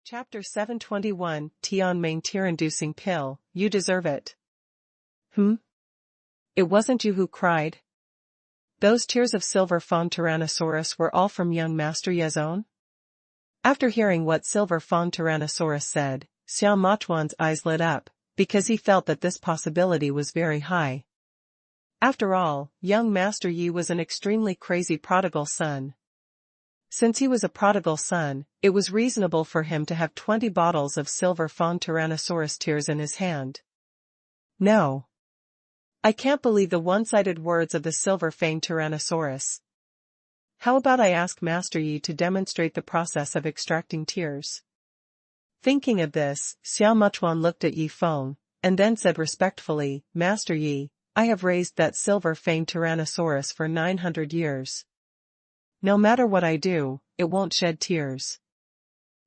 Chapter 721 Tian Ming Tear-Inducing Pill, You Deserve It. It wasn't you who cried? Those tears of Silver Fawn Tyrannosaurus were all from young Master Ye's own? After hearing what Silver Fawn Tyrannosaurus said, Xiao Machuan's eyes lit up, because he felt that this possibility was very high. After all, young Master Yi was an extremely crazy prodigal son. Since he was a prodigal son, it was reasonable for him to have 20 bottles of Silver Fawn Tyrannosaurus tears in his hand. No. I can't believe the one-sided words of the Silver Fanged Tyrannosaurus. How about I ask Master Yi to demonstrate the process of extracting tears? Thinking of this, Xiao Machuan looked at Yi Feng, and then said respectfully, Master Yi, I have raised that Silver Fanged Tyrannosaurus for 900 years. No matter what I do, it won't shed tears.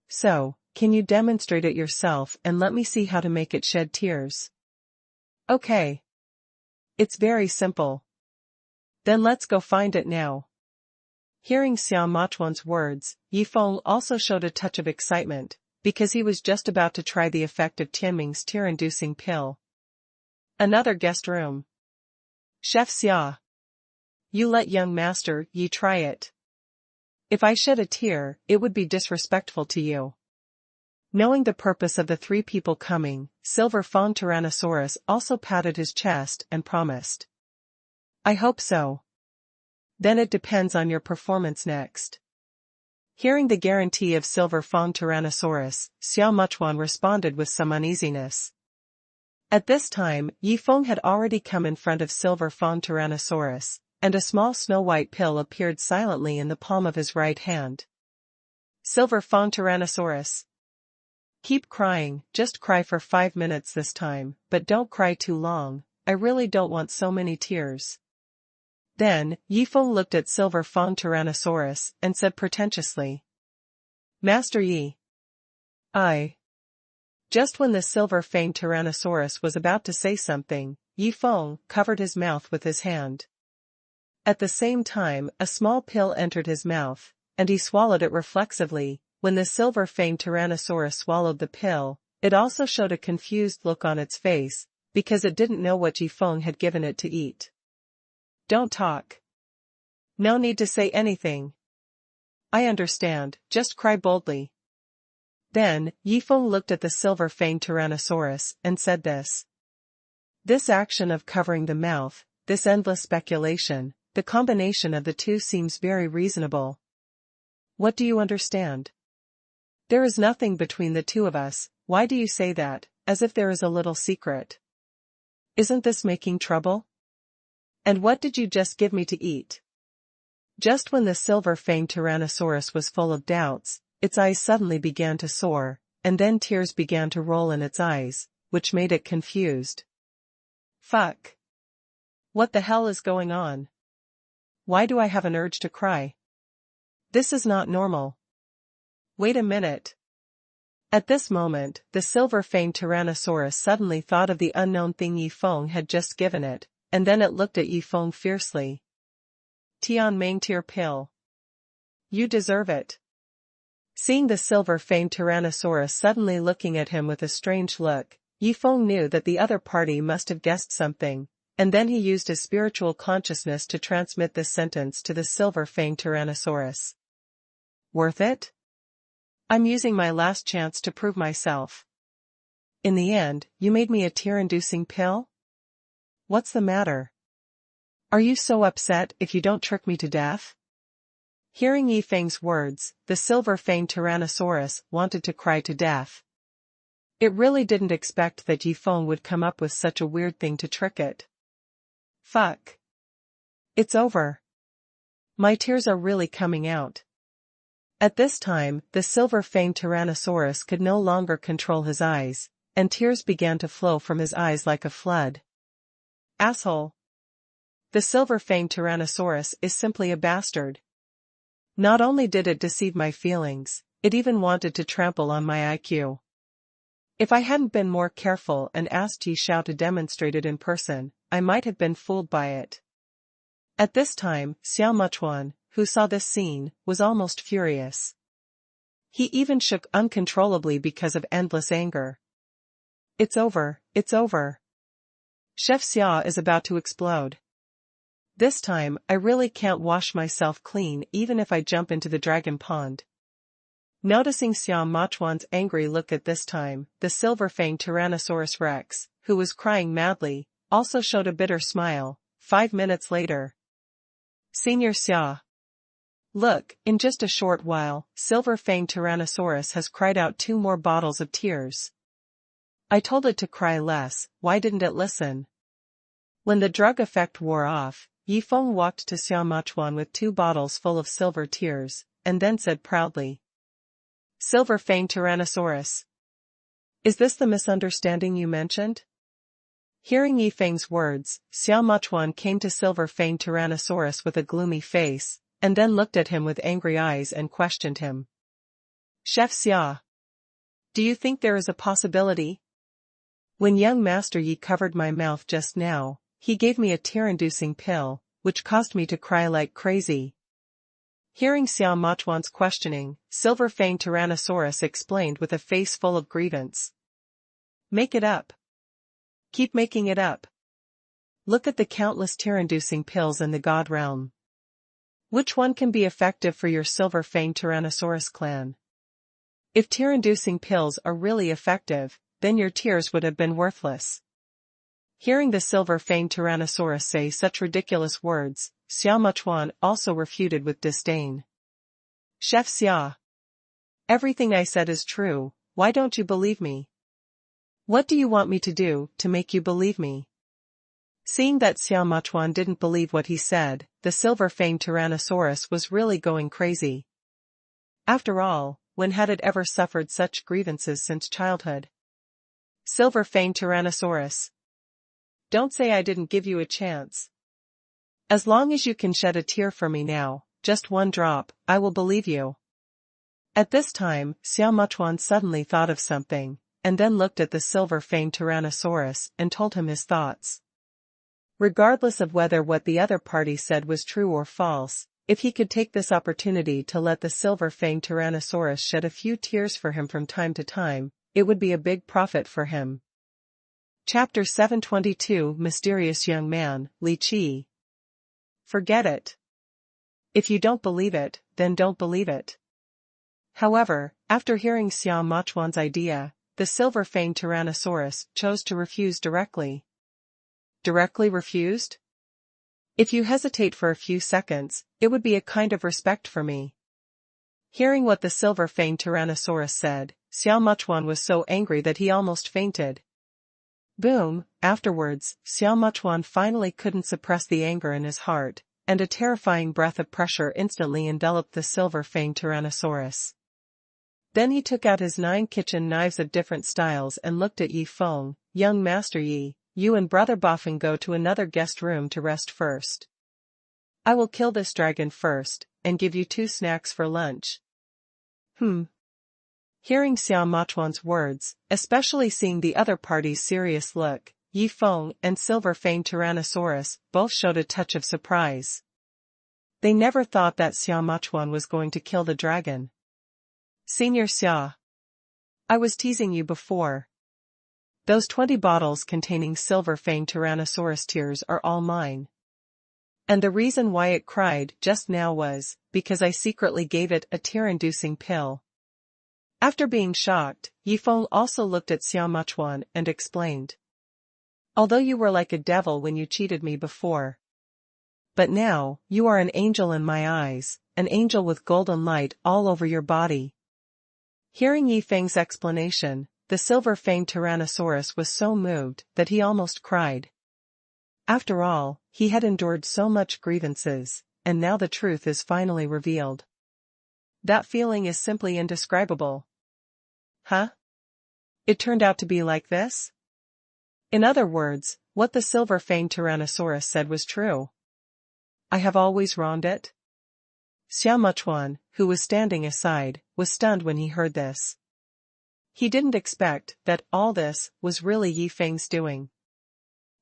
So, can you demonstrate it yourself and let me see how to make it shed tears? Okay. It's very simple. Then let's go find it now. Hearing Xiao Machuan's words, Yi Feng also showed a touch of excitement, because he was just about to try the effect of Tianming's tear-inducing pill. Another guest room. Chef Xia. You let young Master Yi try it. If I shed a tear, it would be disrespectful to you. Knowing the purpose of the three people coming, Silver Fawn Tyrannosaurus also patted his chest and promised. I hope so. Then it depends on your performance next. Hearing the guarantee of Silver Fawn Tyrannosaurus, Xiao Machuan responded with some uneasiness. At this time, Yi Feng had already come in front of Silver Fawn Tyrannosaurus, and a small snow-white pill appeared silently in the palm of his right hand. Silver Fawn Tyrannosaurus. Keep crying, just cry for 5 minutes this time, but don't cry too long, I really don't want so many tears. Then, Yi Feng looked at Silver Fawn Tyrannosaurus and said pretentiously. Master Yi. Just when the Silver Fanged Tyrannosaurus was about to say something, Yi Feng covered his mouth with his hand. At the same time, a small pill entered his mouth, and he swallowed it reflexively. When the Silver Fanged Tyrannosaurus swallowed the pill, it also showed a confused look on its face, because it didn't know what Yi Feng had given it to eat. Don't talk. No need to say anything. I understand, just cry boldly. Then, Yi Feng looked at the Silver Fanged Tyrannosaurus and said this. This action of covering the mouth, this endless speculation, the combination of the two seems very reasonable. What do you understand? There is nothing between the two of us, why do you say that, as if there is a little secret? Isn't this making trouble? And what did you just give me to eat? Just when the Silver Fanged Tyrannosaurus was full of doubts, its eyes suddenly began to soar, and then tears began to roll in its eyes, which made it confused. Fuck. What the hell is going on? Why do I have an urge to cry? This is not normal. Wait a minute. At this moment, the Silver Fanged Tyrannosaurus suddenly thought of the unknown thing Yi Feng had just given it, and then it looked at Yi Feng fiercely. Tian Ming Tear Pill. You deserve it. Seeing the Silver Fanged Tyrannosaurus suddenly looking at him with a strange look, Yi Feng knew that the other party must have guessed something, and then he used his spiritual consciousness to transmit this sentence to the Silver Fanged Tyrannosaurus. Worth it? I'm using my last chance to prove myself. In the end, you made me a tear-inducing pill? What's the matter? Are you so upset if you don't trick me to death? Hearing Yi Feng's words, the Silver Fanged Tyrannosaurus wanted to cry to death. It really didn't expect that Yi Feng would come up with such a weird thing to trick it. Fuck. It's over. My tears are really coming out. At this time, the Silver Fanged Tyrannosaurus could no longer control his eyes, and tears began to flow from his eyes like a flood. Asshole. The Silver Fanged Tyrannosaurus is simply a bastard. Not only did it deceive my feelings, it even wanted to trample on my IQ. If I hadn't been more careful and asked Yi Xiao to demonstrate it in person, I might have been fooled by it. At this time, Xiao Machuan, who saw this scene, was almost furious. He even shook uncontrollably because of endless anger. It's over, it's over. Chef Xia is about to explode. This time, I really can't wash myself clean even if I jump into the dragon pond. Noticing Xiao Machuan's angry look at this time, the silver-fanged Tyrannosaurus Rex, who was crying madly, also showed a bitter smile. 5 minutes later. Senior Xia. Look, in just a short while, silver-fanged Tyrannosaurus has cried out 2 more bottles of tears. I told it to cry less, why didn't it listen? When the drug effect wore off, Yifeng walked to Xiao Machuan with 2 bottles full of silver tears, and then said proudly. Silver-fanged Tyrannosaurus. Is this the misunderstanding you mentioned? Hearing Yifeng's words, Xiao Machuan came to silver-fanged Tyrannosaurus with a gloomy face, and then looked at him with angry eyes and questioned him. Chef Xia. Do you think there is a possibility? When young Master Yi covered my mouth just now, he gave me a tear-inducing pill, which caused me to cry like crazy. Hearing Xiao Machuan's questioning, silver-fanged Tyrannosaurus explained with a face full of grievance. Make it up. Keep making it up. Look at the countless tear-inducing pills in the god realm. Which one can be effective for your silver-fanged Tyrannosaurus clan? If tear-inducing pills are really effective, then your tears would have been worthless. Hearing the silver-fanged Tyrannosaurus say such ridiculous words, Xiao Machuan also refuted with disdain. Chef Xia. Everything I said is true, why don't you believe me? What do you want me to do to make you believe me? Seeing that Xiao Machuan didn't believe what he said, the silver-fanged Tyrannosaurus was really going crazy. After all, when had it ever suffered such grievances since childhood? Silver-fanged Tyrannosaurus. Don't say I didn't give you a chance. As long as you can shed a tear for me now, just 1 drop, I will believe you. At this time, Xiao Machuan suddenly thought of something, and then looked at the silver-fanged Tyrannosaurus and told him his thoughts. Regardless of whether what the other party said was true or false, if he could take this opportunity to let the silver-fanged Tyrannosaurus shed a few tears for him from time to time, it would be a big profit for him. Chapter 722 Mysterious Young Man, Li Qi. Forget it. If you don't believe it, then don't believe it. However, after hearing Xiao Machuan's idea, the silver-fanged Tyrannosaurus chose to refuse directly. Directly refused? If you hesitate for a few seconds, it would be a kind of respect for me. Hearing what the silver-fanged Tyrannosaurus said, Xiao Machuan was so angry that he almost fainted. Boom! Afterwards, Xiao Machuan finally couldn't suppress the anger in his heart, and a terrifying breath of pressure instantly enveloped the silver-fanged Tyrannosaurus. Then he took out his 9 kitchen knives of different styles and looked at Yifeng. Young Master Yi, you and Brother Boffin go to another guest room to rest first. I will kill this dragon first, and give you 2 snacks for lunch. Hearing Xiao Machuan's words, especially seeing the other party's serious look, Yifeng and silver-fanged Tyrannosaurus both showed a touch of surprise. They never thought that Xiao Machuan was going to kill the dragon. Senior Xia. I was teasing you before. Those 20 bottles containing silver-fanged Tyrannosaurus tears are all mine. And the reason why it cried just now was because I secretly gave it a tear-inducing pill. After being shocked, Yifeng also looked at Xiao Machuan and explained. Although you were like a devil when you cheated me before. But now, you are an angel in my eyes, an angel with golden light all over your body. Hearing Yifeng's explanation, the silver-fanged Tyrannosaurus was so moved that he almost cried. After all, he had endured so much grievances, and now the truth is finally revealed. That feeling is simply indescribable. Huh? It turned out to be like this? In other words, what the silver-fanged Tyrannosaurus said was true. I have always wronged it? Xiao Machuan, who was standing aside, was stunned when he heard this. He didn't expect that all this was really Yifeng's doing.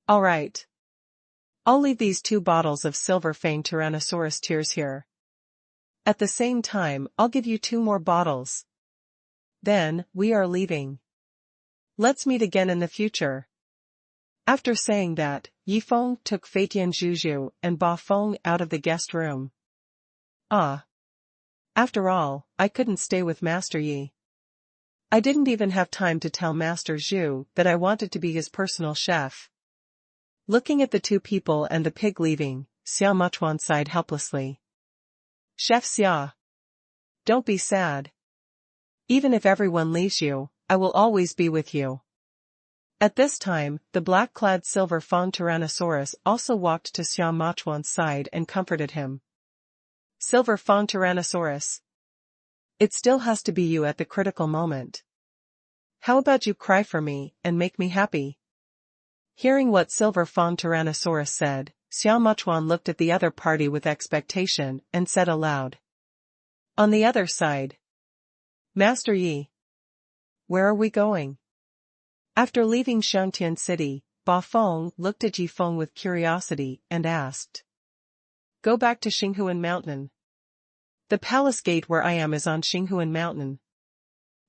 All right. I'll leave these 2 bottles of silver-fanged Tyrannosaurus tears here. At the same time, I'll give you 2 more bottles. Then, we are leaving. Let's meet again in the future. After saying that, Yifeng took Feitian Zhuzhu and Ba Feng out of the guest room. Ah. After all, I couldn't stay with Master Yi. I didn't even have time to tell Master Zhu that I wanted to be his personal chef. Looking at the two people and the pig leaving, Xiao Machuan sighed helplessly. Chef Xia. Don't be sad. Even if everyone leaves you, I will always be with you. At this time, the black-clad silver Fang Tyrannosaurus also walked to Xiao Machuan's side and comforted him. Silver Fang Tyrannosaurus. It still has to be you at the critical moment. How about you cry for me and make me happy? Hearing what Silver Fang Tyrannosaurus said, Xiao Machuan looked at the other party with expectation and said aloud. On the other side. Master Yi. Where are we going? After leaving Shangtian City, Ba Feng looked at Yifeng with curiosity and asked. Go back to Xinghuan Mountain. The palace gate where I am is on Xinghuan Mountain.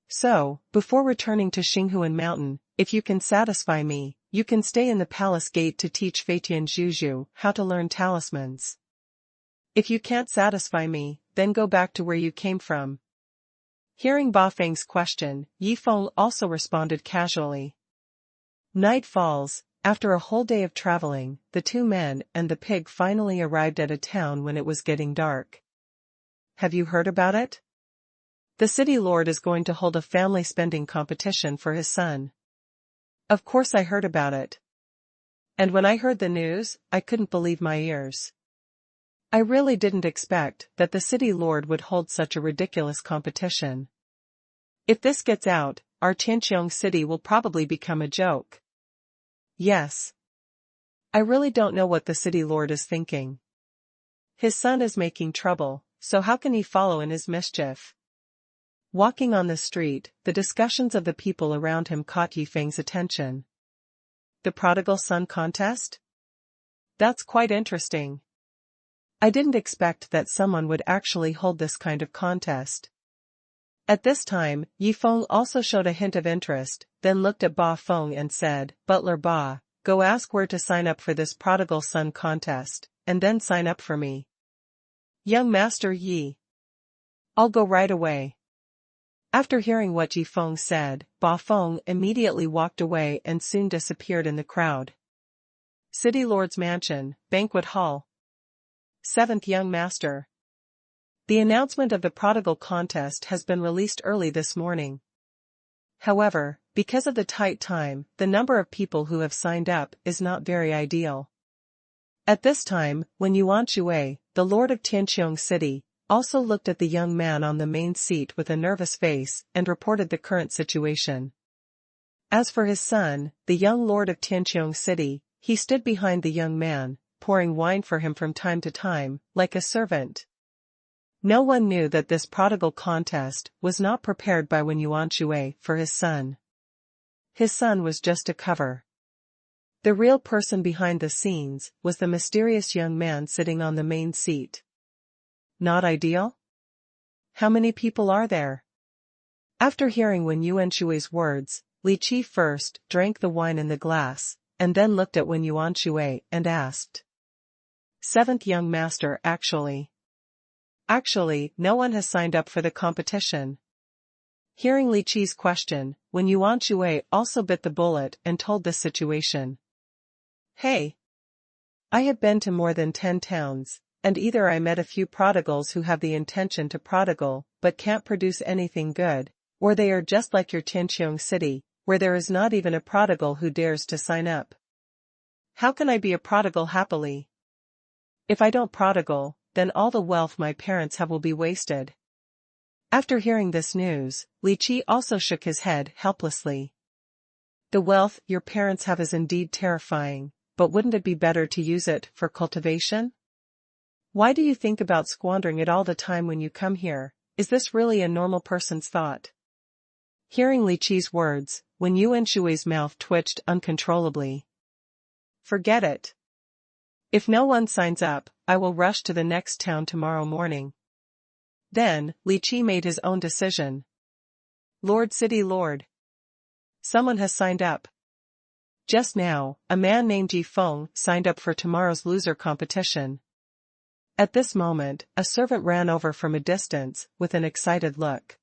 So, before returning to Xinghuan Mountain, if you can satisfy me, you can stay in the palace gate to teach Feitian Zhuzhu how to learn talismans. If you can't satisfy me, then go back to where you came from. Hearing Ba Feng's question, Yifeng also responded casually. Night falls. After a whole day of traveling, the two men and the pig finally arrived at a town when it was getting dark. Have you heard about it? The city lord is going to hold a family spending competition for his son. Of course I heard about it. And when I heard the news, I couldn't believe my ears. I really didn't expect that the city lord would hold such a ridiculous competition. If this gets out, our Tianqiong city will probably become a joke. Yes. I really don't know what the city lord is thinking. His son is making trouble, so how can he follow in his mischief? Walking on the street, the discussions of the people around him caught Yifeng's attention. The prodigal son contest? That's quite interesting. I didn't expect that someone would actually hold this kind of contest. At this time, Yifeng also showed a hint of interest, then looked at Ba Feng and said, Butler Ba, go ask where to sign up for this prodigal son contest, and then sign up for me. Young Master Yi. I'll go right away. After hearing what Yifeng said, Ba Feng immediately walked away and soon disappeared in the crowd. City Lord's Mansion, Banquet Hall. 7th Young Master. The announcement of the prodigal contest has been released early this morning. However, because of the tight time, the number of people who have signed up is not very ideal. At this time, when Yuan Shui, the lord of Tianqiong City, also looked at the young man on the main seat with a nervous face and reported the current situation. As for his son, the young lord of Tianqiong City, he stood behind the young man, pouring wine for him from time to time, like a servant. No one knew that this prodigal contest was not prepared by Wen Yuan Shui for his son. His son was just a cover. The real person behind the scenes was the mysterious young man sitting on the main seat. Not ideal? How many people are there? After hearing Wen Yuan Shui's words, Li Qi first drank the wine in the glass, and then looked at Wen Yuan Shui and asked. 7th Young Master Actually, no one has signed up for the competition. Hearing Li Qi's question, Wen Yuan Shui also bit the bullet and told this situation. Hey! I have been to more than 10 towns, and either I met a few prodigals who have the intention to prodigal but can't produce anything good, or they are just like your Tianqiong City, where there is not even a prodigal who dares to sign up. How can I be a prodigal happily? If I don't prodigal, then all the wealth my parents have will be wasted. After hearing this news, Li Qi also shook his head helplessly. The wealth your parents have is indeed terrifying, but wouldn't it be better to use it for cultivation? Why do you think about squandering it all the time when you come here? Is this really a normal person's thought? Hearing Li Qi's words, Wen Yuan Shui's mouth twitched uncontrollably. Forget it. If no one signs up, I will rush to the next town tomorrow morning. Then, Li Qi made his own decision. Lord City Lord. Someone has signed up. Just now, a man named Yi Feng signed up for tomorrow's loser competition. At this moment, a servant ran over from a distance, with an excited look.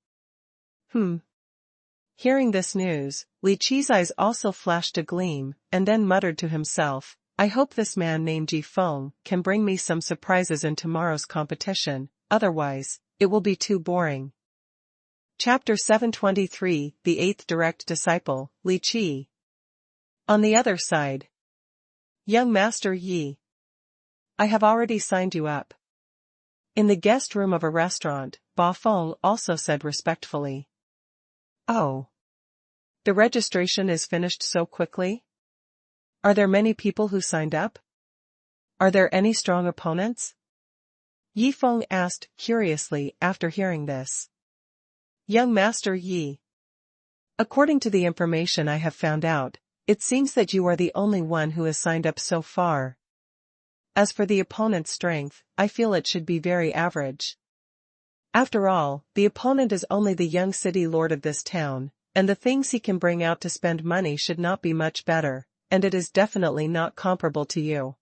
Hearing this news, Li Qi's eyes also flashed a gleam, and then muttered to himself, I hope this man named Yi Feng can bring me some surprises in tomorrow's competition, otherwise, it will be too boring. Chapter 723, The Eighth Direct Disciple, Li Qi. On the other side. Young Master Yi. I have already signed you up. In the guest room of a restaurant, Ba Feng also said respectfully. Oh. The registration is finished so quickly? Are there many people who signed up? Are there any strong opponents? Yi Feng asked curiously after hearing this. Young Master Yi. According to the information I have found out, it seems that you are the only one who has signed up so far. As for the opponent's strength, I feel it should be very average. After all, the opponent is only the young city lord of this town, and the things he can bring out to spend money should not be much better, and it is definitely not comparable to you.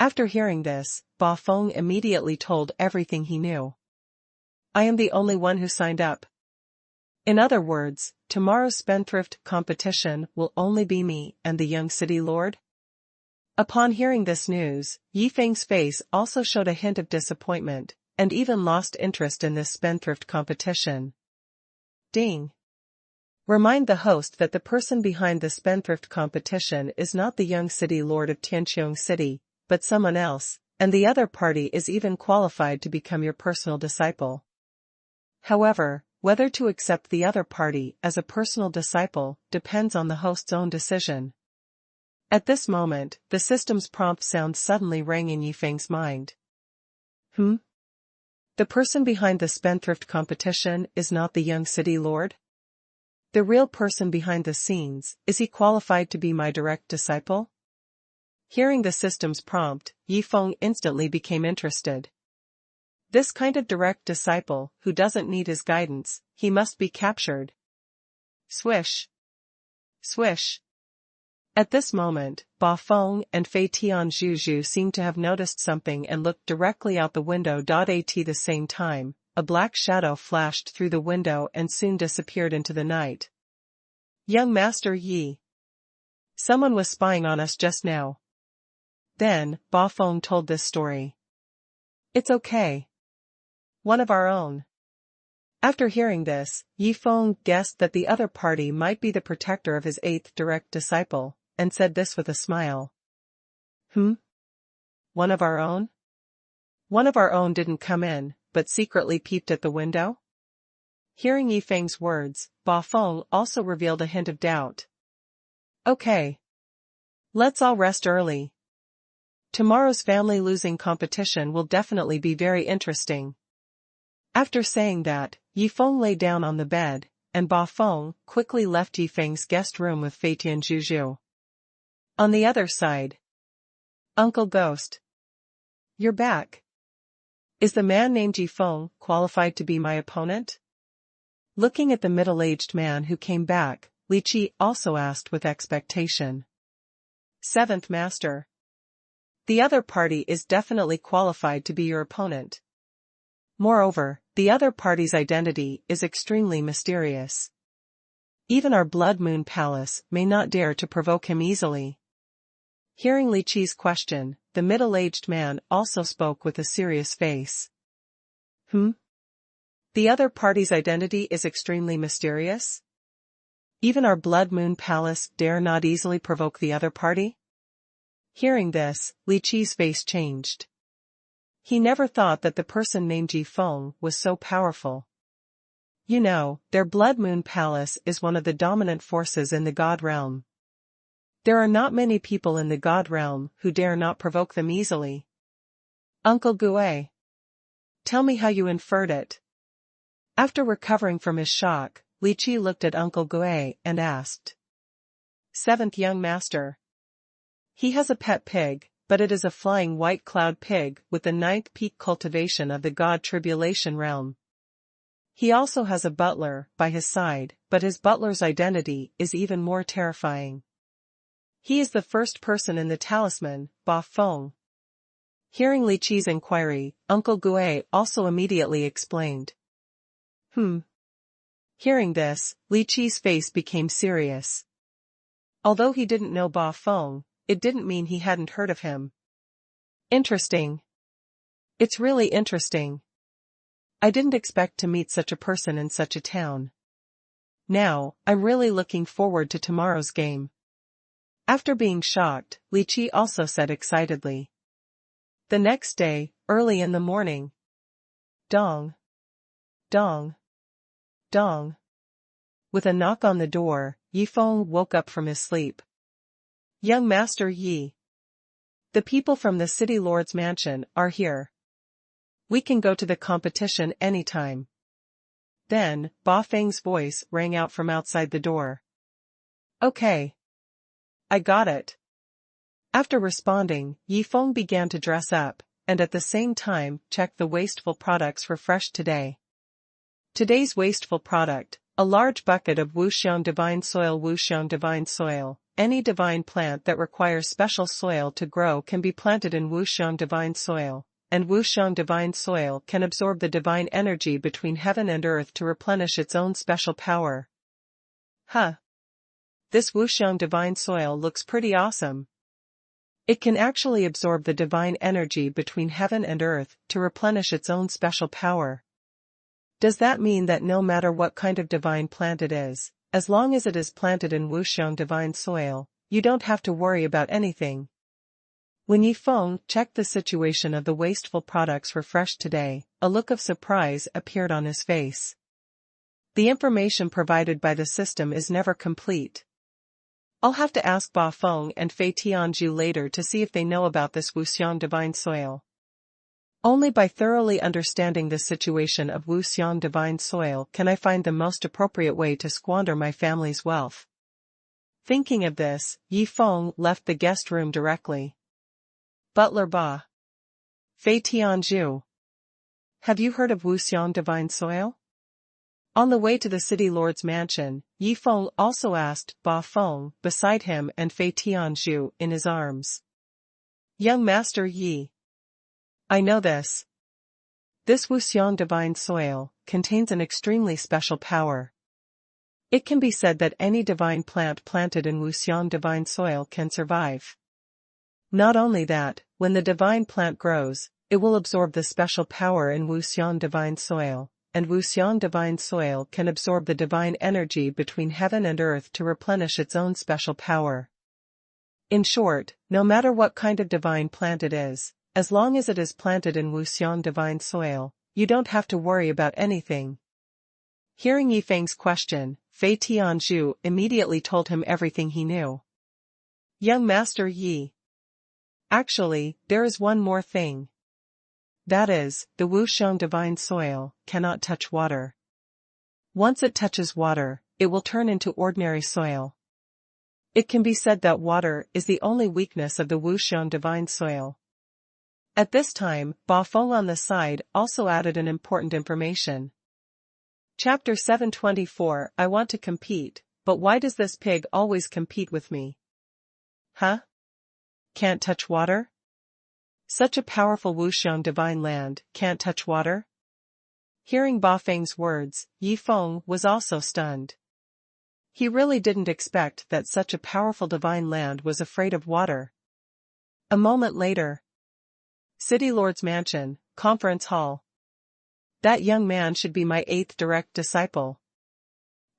After hearing this, Ba Feng immediately told everything he knew. I am the only one who signed up. In other words, tomorrow's spendthrift competition will only be me and the young city lord? Upon hearing this news, Yi Feng's face also showed a hint of disappointment, and even lost interest in this spendthrift competition. Ding. Remind the host that the person behind the spendthrift competition is not the young city lord of Tianqiong City, but someone else, and the other party is even qualified to become your personal disciple. However, whether to accept the other party as a personal disciple depends on the host's own decision. At this moment, the system's prompt sound suddenly rang in Yi Feng's mind. The person behind the spendthrift competition is not the young city lord? The real person behind the scenes, is he qualified to be my direct disciple? Hearing the system's prompt, Yi Feng instantly became interested. This kind of direct disciple, who doesn't need his guidance, he must be captured. Swish. Swish. At this moment, Ba Feng and Fei Tianzhu seemed to have noticed something and looked directly out the window. At the same time, a black shadow flashed through the window and soon disappeared into the night. Young Master Yi. Someone was spying on us just now. Then, Ba Feng told this story. It's okay. One of our own. After hearing this, Yi Feng guessed that the other party might be the protector of his eighth direct disciple, and said this with a smile. One of our own? One of our own didn't come in, but secretly peeped at the window? Hearing Yi Feng's words, Ba Feng also revealed a hint of doubt. Okay. Let's all rest early. Tomorrow's family losing competition will definitely be very interesting. After saying that, Yi Feng lay down on the bed, and Ba Feng quickly left Yi Feng's guest room with Fei Tianzhu. On the other side. Uncle Ghost. You're back. Is the man named Yi Feng qualified to be my opponent? Looking at the middle-aged man who came back, Li Qi also asked with expectation. Seventh Master. The other party is definitely qualified to be your opponent. Moreover, the other party's identity is extremely mysterious. Even our Blood Moon Palace may not dare to provoke him easily. Hearing Li Qi's question, the middle-aged man also spoke with a serious face. The other party's identity is extremely mysterious? Even our Blood Moon Palace dare not easily provoke the other party? Hearing this, Li Qi's face changed. He never thought that the person named Yi Feng was so powerful. You know, their Blood Moon Palace is one of the dominant forces in the God Realm. There are not many people in the God Realm who dare not provoke them easily. Uncle Gue. Tell me how you inferred it. After recovering from his shock, Li Qi looked at Uncle Gue and asked. Seventh Young Master. He has a pet pig, but it is a flying white cloud pig with the ninth peak cultivation of the God Tribulation realm. He also has a butler by his side, but his butler's identity is even more terrifying. He is the first person in the talisman, Ba Feng. Hearing Li Qi's inquiry, Uncle Gue also immediately explained. Hearing this, Li Qi's face became serious. Although he didn't know Ba Feng, it didn't mean he hadn't heard of him. Interesting. It's really interesting. I didn't expect to meet such a person in such a town. Now, I'm really looking forward to tomorrow's game. After being shocked, Li Qi also said excitedly. The next day, early in the morning. Dong. Dong. Dong. With a knock on the door, Yi Feng woke up from his sleep. Young Master Yi. The people from the city lord's mansion are here. We can go to the competition anytime. Then, Ba Feng's voice rang out from outside the door. Okay. I got it. After responding, Yi Feng began to dress up, and at the same time check the wasteful products refreshed today. Today's wasteful product, a large bucket of Wuxiang divine soil. Wuxiang divine soil. Any divine plant that requires special soil to grow can be planted in Wuxiang divine soil, and Wuxiang divine soil can absorb the divine energy between heaven and earth to replenish its own special power. This Wuxiang divine soil looks pretty awesome. It can actually absorb the divine energy between heaven and earth to replenish its own special power. Does that mean that no matter what kind of divine plant it is, as long as it is planted in Wuxiang divine soil, you don't have to worry about anything? When Yi Feng checked the situation of the wasteful products refreshed today, a look of surprise appeared on his face. The information provided by the system is never complete. I'll have to ask Ba Feng and Fei Tianzhu later to see if they know about this Wuxiang divine soil. Only by thoroughly understanding the situation of Wuxiang divine soil can I find the most appropriate way to squander my family's wealth. Thinking of this, Yi Feng left the guest room directly. Butler Ba. Fei Tianzhu. Have you heard of Wuxiang divine soil? On the way to the city lord's mansion, Yi Feng also asked Ba Feng beside him and Fei Tianzhu in his arms. Young Master Yi. I know this. This Wuxiang divine soil contains an extremely special power. It can be said that any divine plant planted in Wuxiang divine soil can survive. Not only that, when the divine plant grows, it will absorb the special power in Wuxiang divine soil, and Wuxiang divine soil can absorb the divine energy between heaven and earth to replenish its own special power. In short, no matter what kind of divine plant it is, as long as it is planted in Wuxiang divine soil, you don't have to worry about anything. Hearing Yi Feng's question, Fei Tianzhu immediately told him everything he knew. Young Master Yi. Actually, there is one more thing. That is, the Wuxiang divine soil cannot touch water. Once it touches water, it will turn into ordinary soil. It can be said that water is the only weakness of the Wuxiang divine soil. At this time, Ba Feng on the side also added an important information. Chapter 724. I want to compete, but why does this pig always compete with me? Can't touch water? Such a powerful Wuxiang divine land can't touch water? Hearing Ba Feng's words, Yi Feng was also stunned. He really didn't expect that such a powerful divine land was afraid of water. A moment later. City Lord's Mansion, Conference Hall. That young man should be my 8th direct disciple.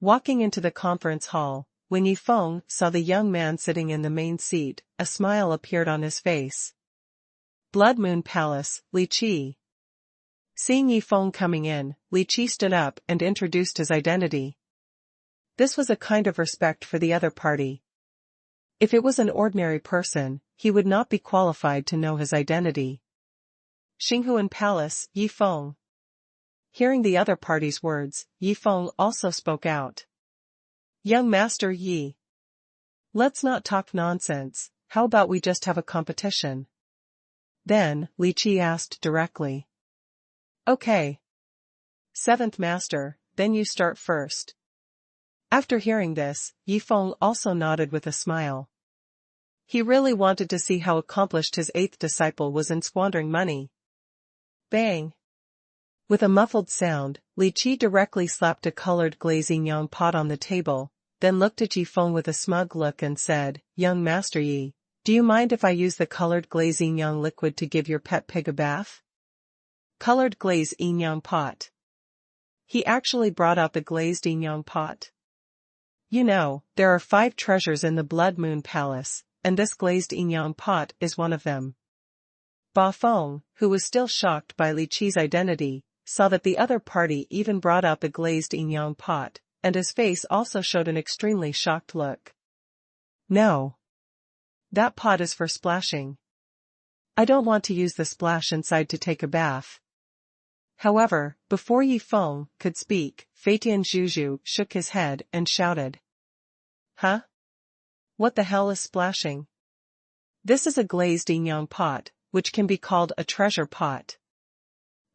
Walking into the conference hall, when Yi Feng saw the young man sitting in the main seat, a smile appeared on his face. Blood Moon Palace, Li Qi. Seeing Yi Feng coming in, Li Qi stood up and introduced his identity. This was a kind of respect for the other party. If it was an ordinary person, he would not be qualified to know his identity. Xinghuan Palace, Yi Feng. Hearing the other party's words, Yi Feng also spoke out. Young Master Yi. Let's not talk nonsense, how about we just have a competition? Then, Li Qi asked directly. Okay. Seventh master, then you start first. After hearing this, Yifeng also nodded with a smile. He really wanted to see how accomplished his eighth disciple was in squandering money. Bang! With a muffled sound, Li Qi directly slapped a colored glazing yang pot on the table, then looked at Yifeng with a smug look and said, "Young Master Yi, do you mind if I use the colored glazing yang liquid to give your pet pig a bath?" Colored glaze yang pot. He actually brought out the glazed yang pot. You know, there are 5 treasures in the Blood Moon Palace, and this glazed yang pot is one of them. Ba Feng, who was still shocked by Li Qi's identity, saw that the other party even brought out the glazed yang pot, and his face also showed an extremely shocked look. No. That pot is for splashing. I don't want to use the splash inside to take a bath. However, before Yifeng could speak, Feitian Zhuzhu shook his head and shouted. Huh? What the hell is splashing? This is a glazed yang pot, which can be called a treasure pot.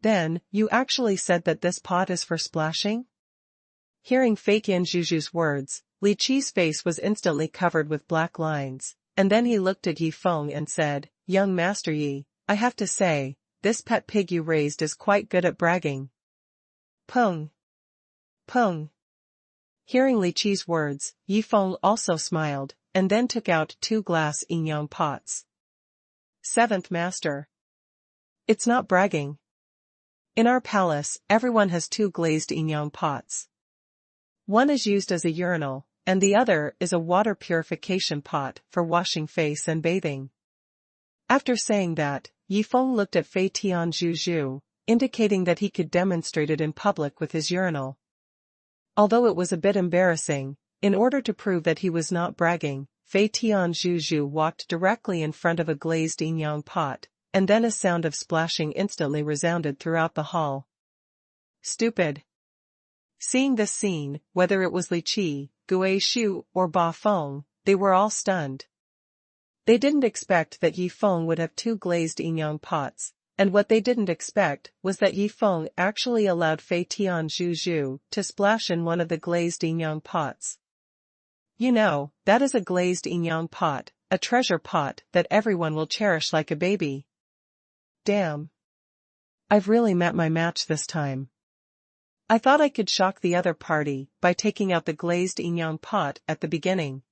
Then, you actually said that this pot is for splashing? Hearing Feitian Zhuzhu's words, Li Qi's face was instantly covered with black lines, and then he looked at Yifeng and said, "Young Master Yi, I have to say, this pet pig you raised is quite good at bragging." Pung. Pung. Hearing Li Qi's words, Yifeng also smiled, and then took out 2 glass yang pots. Seventh master. It's not bragging. In our palace, everyone has 2 glazed yang pots. One is used as a urinal, and the other is a water purification pot for washing face and bathing. After saying that, Yifeng looked at Feitian Zhuzhu, indicating that he could demonstrate it in public with his urinal. Although it was a bit embarrassing, in order to prove that he was not bragging, Feitian Zhuzhu walked directly in front of a glazed yang pot, and then a sound of splashing instantly resounded throughout the hall. Stupid. Seeing this scene, whether it was Li Qi, Gui Shu, or Ba Feng, they were all stunned. They didn't expect that Yifeng would have 2 glazed yang pots, and what they didn't expect was that Yifeng actually allowed Feitian Zhuzhu to splash in one of the glazed yang pots. You know, that is a glazed yang pot, a treasure pot that everyone will cherish like a baby. Damn. I've really met my match this time. I thought I could shock the other party by taking out the glazed yang pot at the beginning.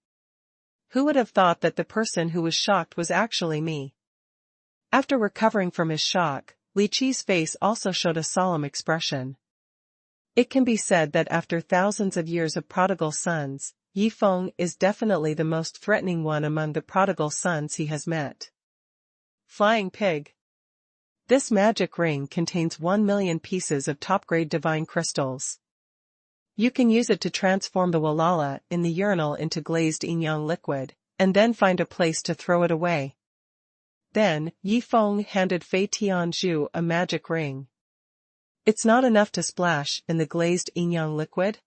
Who would have thought that the person who was shocked was actually me? After recovering from his shock, Li Qi's face also showed a solemn expression. It can be said that after thousands of years of prodigal sons, Yifeng is definitely the most threatening one among the prodigal sons he has met. Flying pig. This magic ring contains 1 million pieces of top-grade divine crystals. You can use it to transform the Walala in the urinal into glazed yang liquid, and then find a place to throw it away. Then, Yifeng handed Feitian Zhu a magic ring. It's not enough to splash in the glazed yang liquid.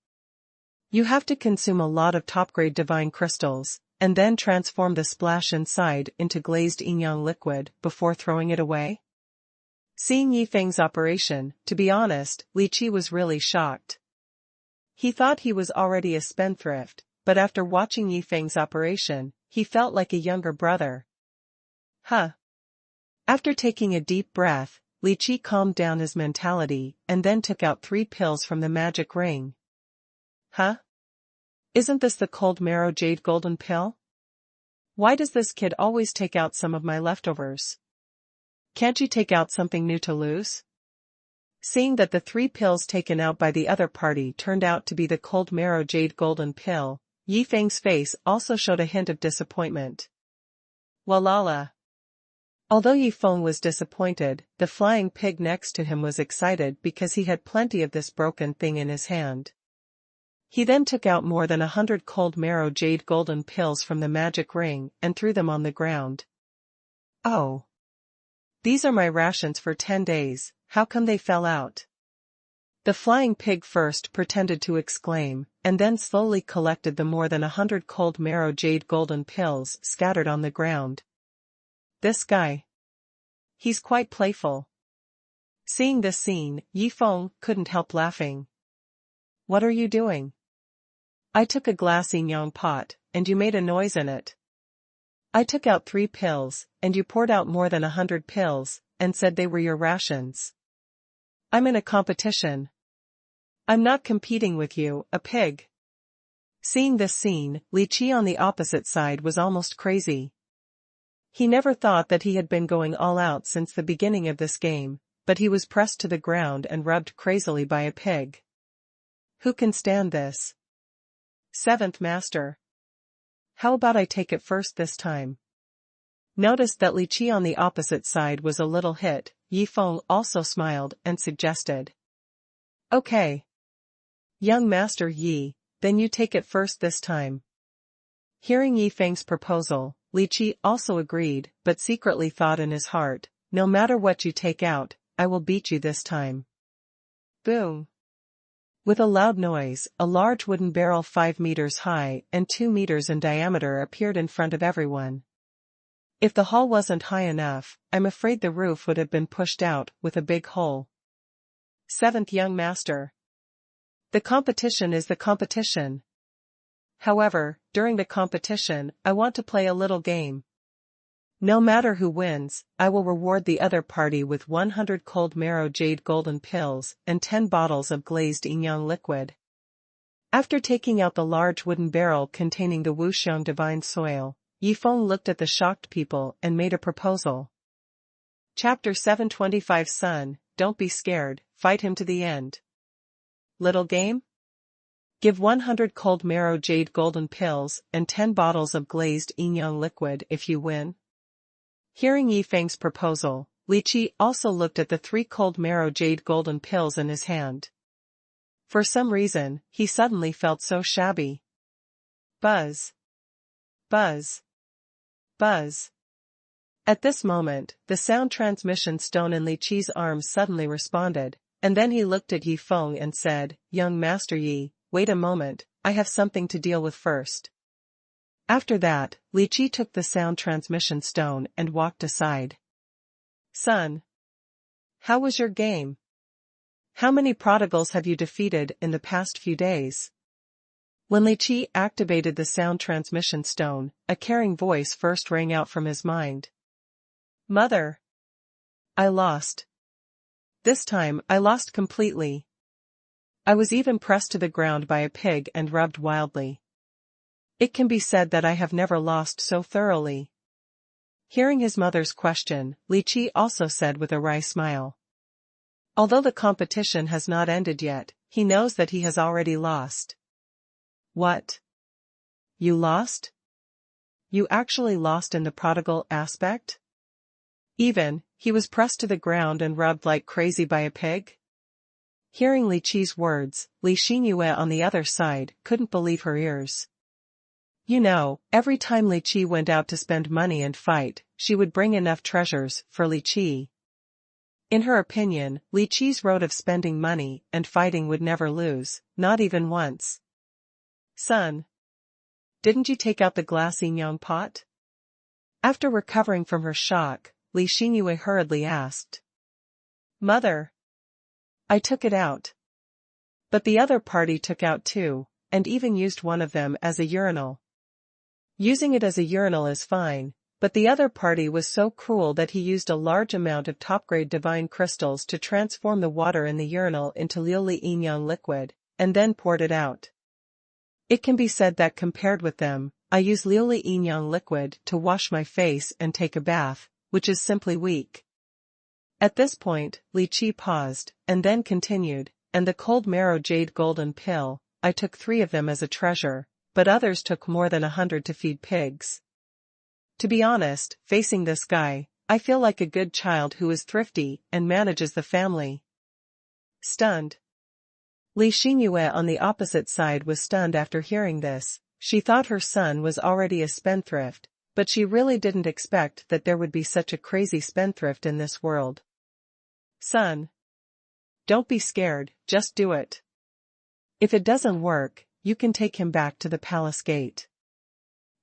You have to consume a lot of top-grade divine crystals, and then transform the splash inside into glazed yang liquid before throwing it away. Seeing Yifeng's operation, to be honest, Li Qi was really shocked. He thought he was already a spendthrift, but after watching Yifeng's operation, he felt like a younger brother. Huh. After taking a deep breath, Li Qi calmed down his mentality and then took out 3 pills from the magic ring. Huh? Isn't this the cold marrow jade golden pill? Why does this kid always take out some of my leftovers? Can't you take out something new to lose? Seeing that the 3 pills taken out by the other party turned out to be the cold marrow jade golden pill, Yifeng's face also showed a hint of disappointment. Walala. Although Yifeng was disappointed, the flying pig next to him was excited because he had plenty of this broken thing in his hand. He then took out more than 100 cold marrow jade golden pills from the magic ring and threw them on the ground. Oh. These are my rations for 10 days, how come they fell out? The flying pig first pretended to exclaim, and then slowly collected the more than 100 cold marrow jade golden pills scattered on the ground. This guy. He's quite playful. Seeing this scene, Yi Feng couldn't help laughing. What are you doing? I took a glass yin pot, and you made a noise in it. I took out 3 pills, and you poured out more than 100 pills, and said they were your rations. I'm in a competition. I'm not competing with you, a pig. Seeing this scene, Li Qi on the opposite side was almost crazy. He never thought that he had been going all out since the beginning of this game, but he was pressed to the ground and rubbed crazily by a pig. Who can stand this? 7th Master. How about I take it first this time? Noticed that Li Qi on the opposite side was a little hit, Yi Feng also smiled and suggested. Okay. Young Master Yi, then you take it first this time. Hearing Yi Feng's proposal, Li Qi also agreed but secretly thought in his heart, no matter what you take out, I will beat you this time. Boom. With a loud noise, a large wooden barrel 5 meters high and 2 meters in diameter appeared in front of everyone. If the hall wasn't high enough, I'm afraid the roof would have been pushed out with a big hole. 7th Young Master. The competition is the competition. However, during the competition, I want to play a little game. No matter who wins, I will reward the other party with 100 cold marrow jade golden pills and 10 bottles of glazed yin liquid. After taking out the large wooden barrel containing the Wuxiang divine soil, Yi Feng looked at the shocked people and made a proposal. Chapter 725 Son, don't be scared, fight him to the end. Little game? Give 100 cold marrow jade golden pills and 10 bottles of glazed yin liquid if you win. Hearing Yi Feng's proposal, Li Qi also looked at the 3 cold marrow jade golden pills in his hand. For some reason, he suddenly felt so shabby. Buzz. Buzz. Buzz. At this moment, the sound transmission stone in Li Qi's arms suddenly responded, and then he looked at Yi Feng and said, Young Master Yi, wait a moment, I have something to deal with first. After that, Li Qi took the sound transmission stone and walked aside. Son. How was your game? How many prodigals have you defeated in the past few days? When Li Qi activated the sound transmission stone, a caring voice first rang out from his mind. Mother. I lost. This time I lost completely. I was even pressed to the ground by a pig and rubbed wildly. It can be said that I have never lost so thoroughly. Hearing his mother's question, Li Qi also said with a wry smile. Although the competition has not ended yet, he knows that he has already lost. What? You lost? You actually lost in the prodigal aspect? Even, he was pressed to the ground and rubbed like crazy by a pig? Hearing Li Qi's words, Li Xinyue on the other side couldn't believe her ears. You know, every time Li Qi went out to spend money and fight, she would bring enough treasures for Li Qi. In her opinion, Li Qi's road of spending money and fighting would never lose, not even once. Son. Didn't you take out the glass yin pot? After recovering from her shock, Li Xinyue hurriedly asked. Mother. I took it out. But the other party took out 2, and even used one of them as a urinal. Using it as a urinal is fine, but the other party was so cruel that he used a large amount of top-grade divine crystals to transform the water in the urinal into liuli yin liquid, and then poured it out. It can be said that compared with them, I use liuli yin liquid to wash my face and take a bath, which is simply weak. At this point, Li Qi paused, and then continued, and the cold marrow jade golden pill, I took 3 of them as a treasure, but others took more than 100 to feed pigs. To be honest, facing this guy, I feel like a good child who is thrifty and manages the family. Stunned. Li Xinyue on the opposite side was stunned after hearing this. She thought her son was already a spendthrift, but she really didn't expect that there would be such a crazy spendthrift in this world. Son. Don't be scared, just do it. If it doesn't work, you can take him back to the palace gate.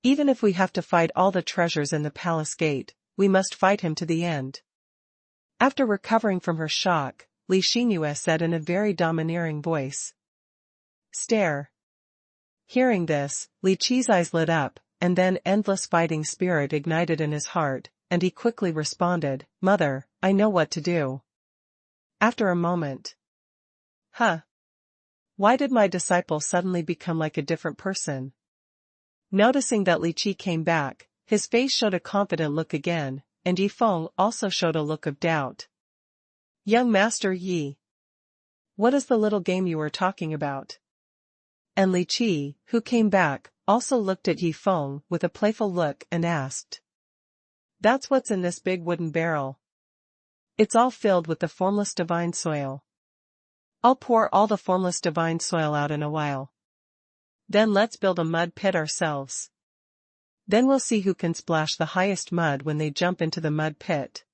Even if we have to fight all the treasures in the palace gate, we must fight him to the end. After recovering from her shock, Li Xingyue said in a very domineering voice. Stare. Hearing this, Li Qi's eyes lit up, and then endless fighting spirit ignited in his heart, and he quickly responded, Mother, I know what to do. After a moment. Huh. Why did my disciple suddenly become like a different person? Noticing that Li Qi came back, his face showed a confident look again, and Yi Feng also showed a look of doubt. Young Master Yi. What is the little game you were talking about? And Li Qi, who came back, also looked at Yi Feng with a playful look and asked. That's what's in this big wooden barrel. It's all filled with the formless divine soil. I'll pour all the formless divine soil out in a while. Then let's build a mud pit ourselves. Then we'll see who can splash the highest mud when they jump into the mud pit.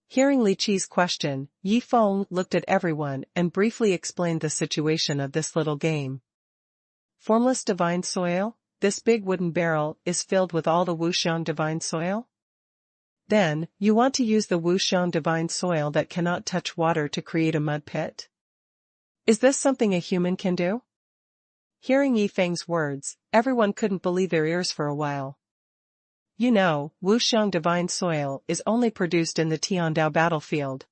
Hearing Li Qi's question, Yi Feng looked at everyone and briefly explained the situation of this little game. Formless divine soil, this big wooden barrel is filled with all the wuxiang divine soil? Then, you want to use the wuxiang divine soil that cannot touch water to create a mud pit? Is this something a human can do? Hearing Yi Feng's words, everyone couldn't believe their ears for a while. You know, wuxiang divine soil is only produced in the Tiandao battlefield.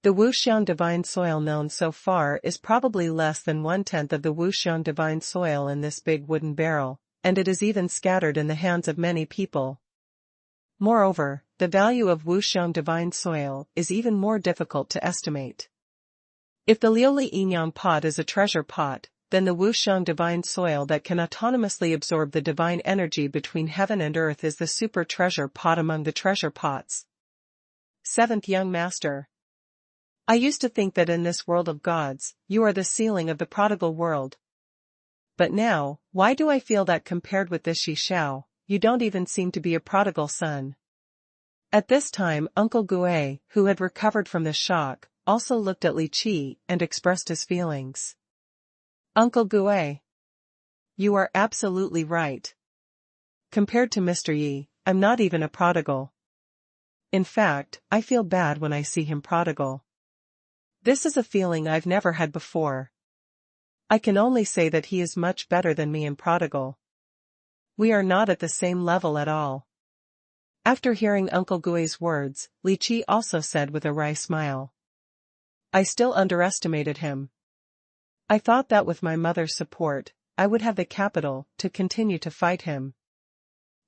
The wuxiang divine soil known so far is probably less than 1/10 of the wuxiang divine soil in this big wooden barrel, and it is even scattered in the hands of many people. Moreover, the value of wuxiang divine soil is even more difficult to estimate. If the Liuli Yinyang pot is a treasure pot, then the wuxiang divine soil that can autonomously absorb the divine energy between heaven and earth is the super treasure pot among the treasure pots. 7th Young Master. I used to think that in this world of gods, you are the ceiling of the prodigal world. But now, why do I feel that compared with this Shi Xiao, you don't even seem to be a prodigal son? At this time Uncle Gue, who had recovered from the shock, also looked at Li Qi and expressed his feelings. Uncle Gue. You are absolutely right. Compared to Mr. Yi, I'm not even a prodigal. In fact, I feel bad when I see him prodigal. This is a feeling I've never had before. I can only say that he is much better than me in prodigal. We are not at the same level at all. After hearing Uncle Gui's words, Li Qi also said with a wry smile. I still underestimated him. I thought that with my mother's support, I would have the capital to continue to fight him.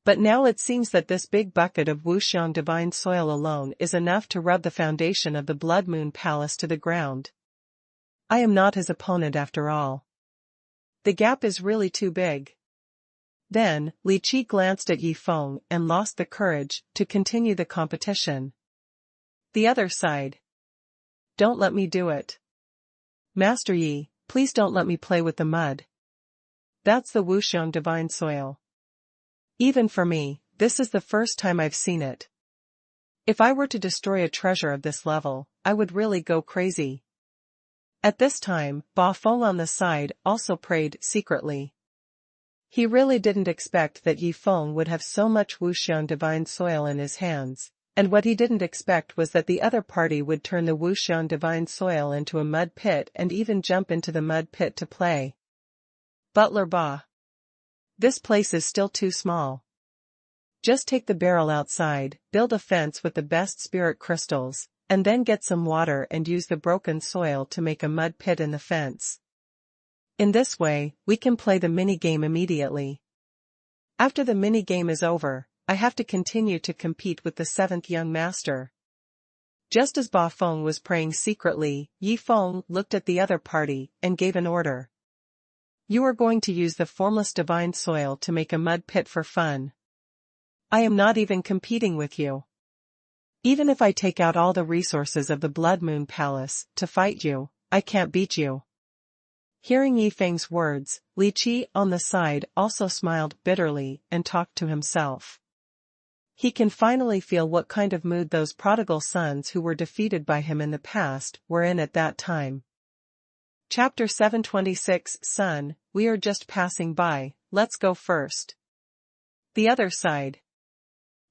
But now it seems that this big bucket of wuxiang divine soil alone is enough to rub the foundation of the Blood Moon Palace to the ground. I am not his opponent after all. The gap is really too big. Then, Li Qi glanced at Yi Feng and lost the courage to continue the competition. The other side. Don't let me do it. Master Yi, please don't let me play with the mud. That's the wuxiang divine soil. Even for me, this is the first time I've seen it. If I were to destroy a treasure of this level, I would really go crazy. At this time, Ba Feng on the side also prayed secretly. He really didn't expect that Yi Feng would have so much wuxiang divine soil in his hands, and what he didn't expect was that the other party would turn the wuxiang divine soil into a mud pit and even jump into the mud pit to play. Butler Ba. This place is still too small. Just take the barrel outside, build a fence with the best spirit crystals, and then get some water and use the broken soil to make a mud pit in the fence. In this way, we can play the mini-game immediately. After the mini-game is over, I have to continue to compete with the 7th Young Master. Just as Ba Feng was praying secretly, Yi Feng looked at the other party and gave an order. You are going to use the formless divine soil to make a mud pit for fun. I am not even competing with you. Even if I take out all the resources of the Blood Moon Palace to fight you, I can't beat you. Hearing Yi Feng's words, Li Qi on the side also smiled bitterly and talked to himself. He can finally feel what kind of mood those prodigal sons who were defeated by him in the past were in at that time. Chapter 726 Son, we are just passing by, let's go first. The other side.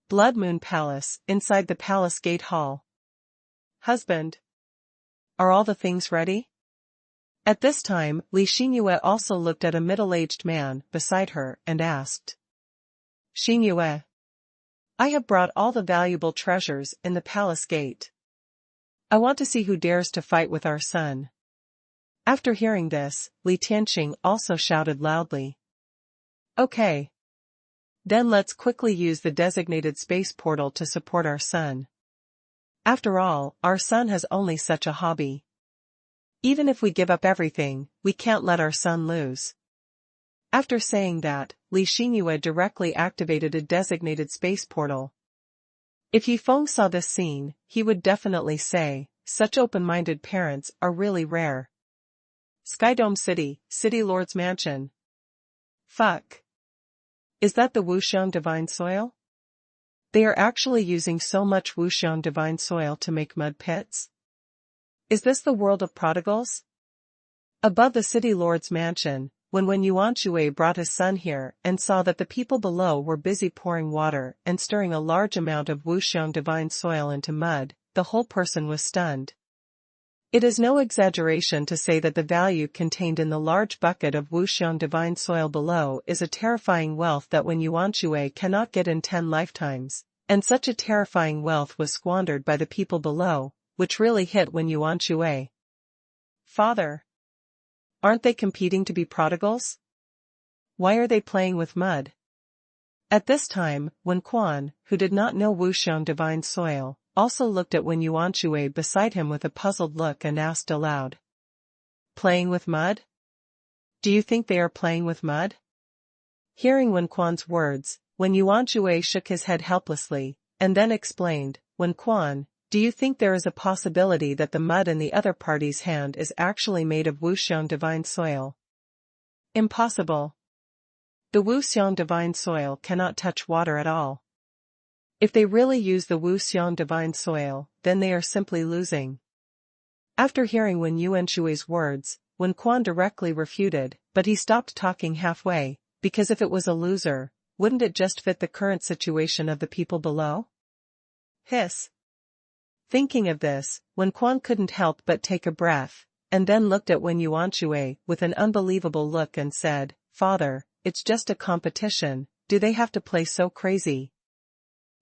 Blood Moon Palace, inside the Palace Gate Hall. husband. Are all the things ready? At this time, Li Xingyue also looked at a middle-aged man beside her and asked. Xingyue, I have brought all the valuable treasures in the palace gate. I want to see who dares to fight with our son. After hearing this, Li Tianqing also shouted loudly. Okay. Then let's quickly use the designated space portal to support our son. After all, our son has only such a hobby. Even if we give up everything, we can't let our son lose. After saying that, Li Xingyue directly activated a designated space portal. If Yifeng saw this scene, he would definitely say, such open-minded parents are really rare. Skydome City, City Lord's Mansion. Fuck. Is that the Wuxiang Divine Soil? They are actually using so much Wuxiang Divine Soil to make mud pits? Is this the world of prodigals? Above the City Lord's Mansion, when Yuan Shui brought his son here and saw that the people below were busy pouring water and stirring a large amount of Wuxiang Divine Soil into mud, the whole person was stunned. It is no exaggeration to say that the value contained in the large bucket of Wuxiang Divine Soil below is a terrifying wealth that Yuan Shui cannot get in 10 lifetimes, and such a terrifying wealth was squandered by the people below, which really hit Yuan Shui. Father. Aren't they competing to be prodigals? Why are they playing with mud? At this time, Wen Quan, who did not know Wuxiang Divine Soil, also looked at Yuan Shui beside him with a puzzled look and asked aloud. Playing with mud? Do you think they are playing with mud? Hearing Wen Quan's words, Yuan Shui shook his head helplessly, and then explained, Wen Quan, do you think there is a possibility that the mud in the other party's hand is actually made of Wuxiang Divine Soil? Impossible. The Wuxiang Divine Soil cannot touch water at all. If they really use the Wuxiang Divine Soil, then they are simply losing. After hearing Yuan Shui's words, Wen Quan directly refuted, but he stopped talking halfway, because if it was a loser, wouldn't it just fit the current situation of the people below? Hiss. Thinking of this, Wen Quan couldn't help but take a breath, and then looked at Yuan Shui with an unbelievable look and said, Father, it's just a competition, do they have to play so crazy?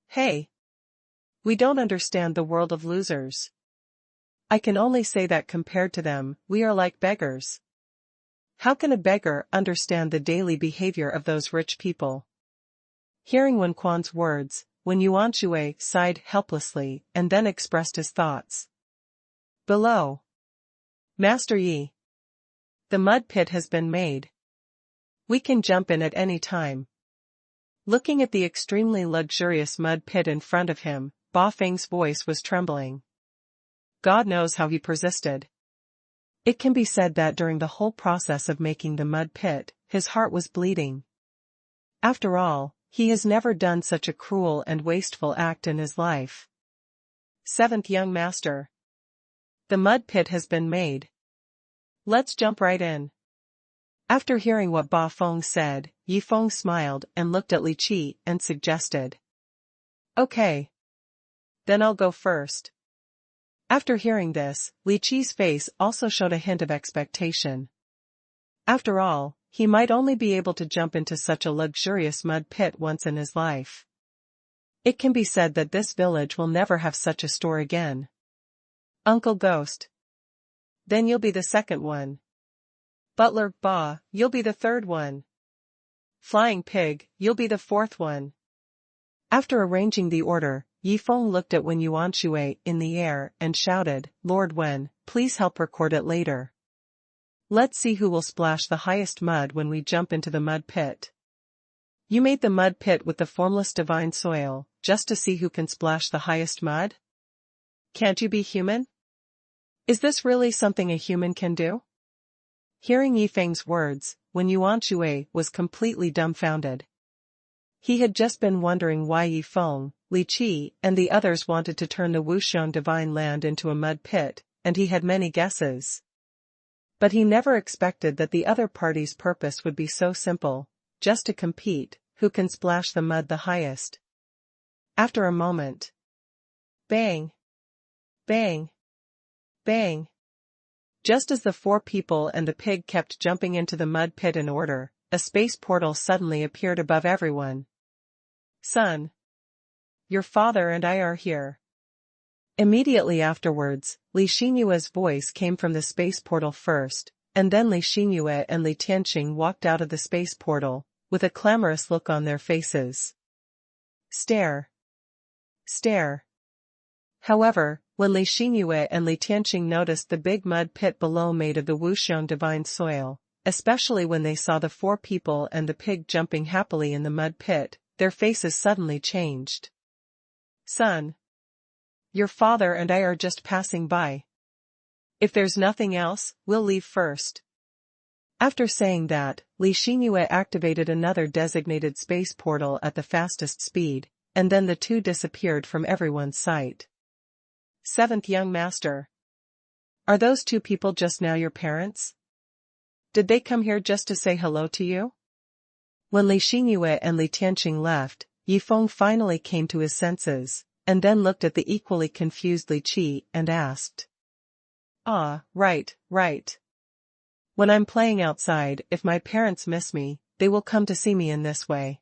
Hey! We don't understand the world of losers. I can only say that compared to them, we are like beggars. How can a beggar understand the daily behavior of those rich people? Hearing Wen Quan's words, Yuan Shui sighed helplessly and then expressed his thoughts. Below. Master Yi. The mud pit has been made. We can jump in at any time. Looking at the extremely luxurious mud pit in front of him, Ba Feng's voice was trembling. God knows how he persisted. It can be said that during the whole process of making the mud pit, his heart was bleeding. After all, he has never done such a cruel and wasteful act in his life. 7th Young Master. The mud pit has been made. Let's jump right in. After hearing what Ba Feng said, Yifeng smiled and looked at Li Qi and suggested. Okay. Then I'll go first. After hearing this, Li Qi's face also showed a hint of expectation. After all, he might only be able to jump into such a luxurious mud pit once in his life. It can be said that this village will never have such a store again. Uncle Ghost. Then you'll be the second one. Butler Ba, you'll be the third one. Flying Pig, you'll be the fourth one. After arranging the order, Yifeng looked at Yuan Shui in the air and shouted, Lord Wen, please help record it later. Let's see who will splash the highest mud when we jump into the mud pit. You made the mud pit with the formless divine soil, just to see who can splash the highest mud? Can't you be human? Is this really something a human can do? Hearing Yifeng's words, Yuan Shui was completely dumbfounded. He had just been wondering why Yifeng, Li Qi, and the others wanted to turn the Wuxiang divine land into a mud pit, and he had many guesses. But he never expected that the other party's purpose would be so simple, just to compete, who can splash the mud the highest. After a moment. Bang! Bang! Bang! Just as the four people and the pig kept jumping into the mud pit in order, a space portal suddenly appeared above everyone. Son! Your father and I are here. Immediately afterwards, Li Xinyue's voice came from the space portal first, and then Li Xinyue and Li Tianqing walked out of the space portal, with a clamorous look on their faces. Stare. Stare. However, when Li Xinyue and Li Tianqing noticed the big mud pit below made of the Wuxiang divine soil, especially when they saw the four people and the pig jumping happily in the mud pit, their faces suddenly changed. Son! Your father and I are just passing by. If there's nothing else, we'll leave first. After saying that, Li Xinyue activated another designated space portal at the fastest speed, and then the two disappeared from everyone's sight. Seventh young master. Are those two people just now your parents? Did they come here just to say hello to you? When Li Xinyue and Li Tianqing left, Yifeng finally came to his senses, and then looked at the equally confused Li Qi and asked. Ah, right. When I'm playing outside, if my parents miss me, they will come to see me in this way.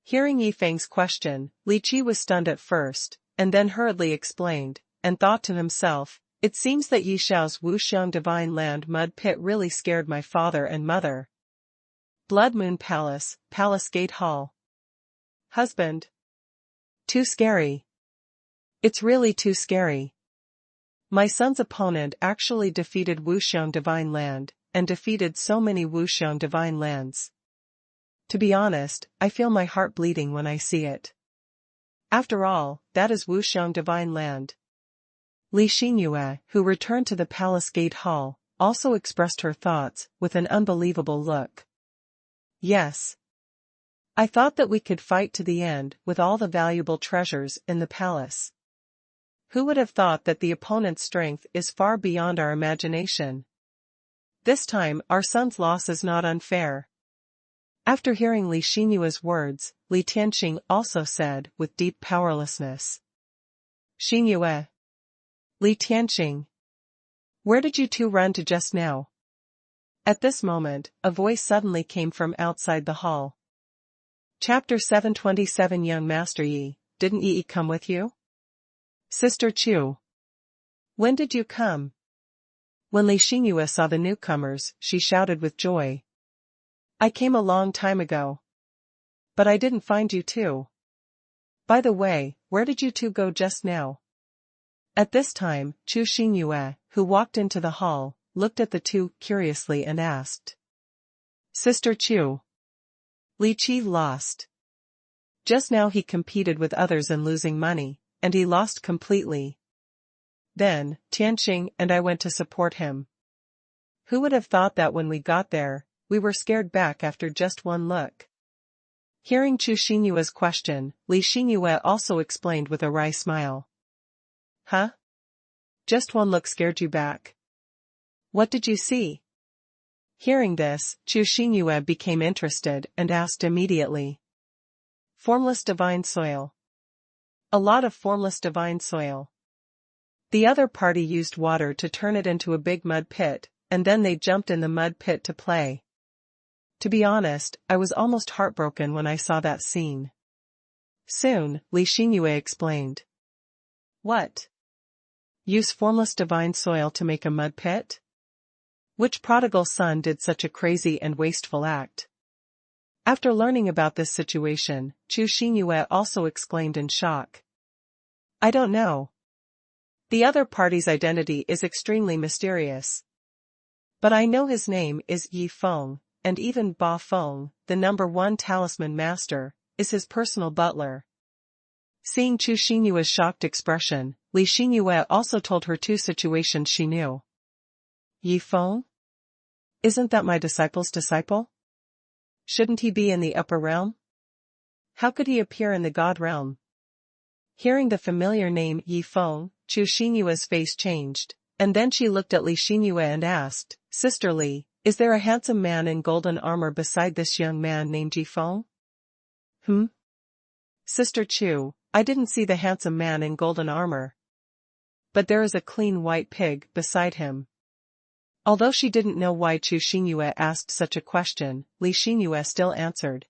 Hearing Yifeng's question, Li Qi was stunned at first, and then hurriedly explained, and thought to himself, it seems that Yi Xiao's Wuxiang Divine Land mud pit really scared my father and mother. Blood Moon Palace, Palace Gate Hall. Husband. Too scary. It's really too scary. My son's opponent actually defeated Wuxiang Divine Land, and defeated so many Wuxiang Divine Lands. To be honest, I feel my heart bleeding when I see it. After all, that is Wuxiang Divine Land. Li Xinyue, who returned to the Palace Gate Hall, also expressed her thoughts, with an unbelievable look. Yes. I thought that we could fight to the end with all the valuable treasures in the palace. Who would have thought that the opponent's strength is far beyond our imagination? This time, our son's loss is not unfair. After hearing Li Xinyue's words, Li Tianqing also said, with deep powerlessness. Xinyue. Li Tianqing. Where did you two run to just now? At this moment, a voice suddenly came from outside the hall. Chapter 727 Young Master Yi, didn't Yi come with you? Sister Chu. When did you come? When Li Xinyue saw the newcomers, she shouted with joy. I came a long time ago. But I didn't find you two. By the way, where did you two go just now? At this time, Chu Xinyue, who walked into the hall, looked at the two curiously and asked. Sister Chu. Li Qi lost. Just now he competed with others in losing money, and he lost completely. Then, Tianqing and I went to support him. Who would have thought that when we got there, we were scared back after just one look? Hearing Chu Xinyue's question, Li Xinyue also explained with a wry smile. Huh? Just one look scared you back? What did you see? Hearing this, Chu Xinyue became interested and asked immediately. Formless divine soil. A lot of formless divine soil. The other party used water to turn it into a big mud pit, and then they jumped in the mud pit to play. To be honest, I was almost heartbroken when I saw that scene. Soon, Li Xinyue explained. What? Use formless divine soil to make a mud pit? Which prodigal son did such a crazy and wasteful act? After learning about this situation, Chu Xinyue also exclaimed in shock. I don't know. The other party's identity is extremely mysterious. But I know his name is Yi Feng, and even Ba Feng, the #1 talisman master, is his personal butler. Seeing Chu Xinyue's shocked expression, Li Xinyue also told her two situations she knew. Yi Feng? Isn't that my disciple's disciple? Shouldn't he be in the upper realm? How could he appear in the god realm? Hearing the familiar name Yi Feng, Chu Xinyue's face changed, and then she looked at Li Xinyue and asked, Sister Li, is there a handsome man in golden armor beside this young man named Yi Feng? Sister Chu, I didn't see the handsome man in golden armor. but there is a clean white pig beside him. Although she didn't know why Chu Xingyue asked such a question, Li Xingyue still answered.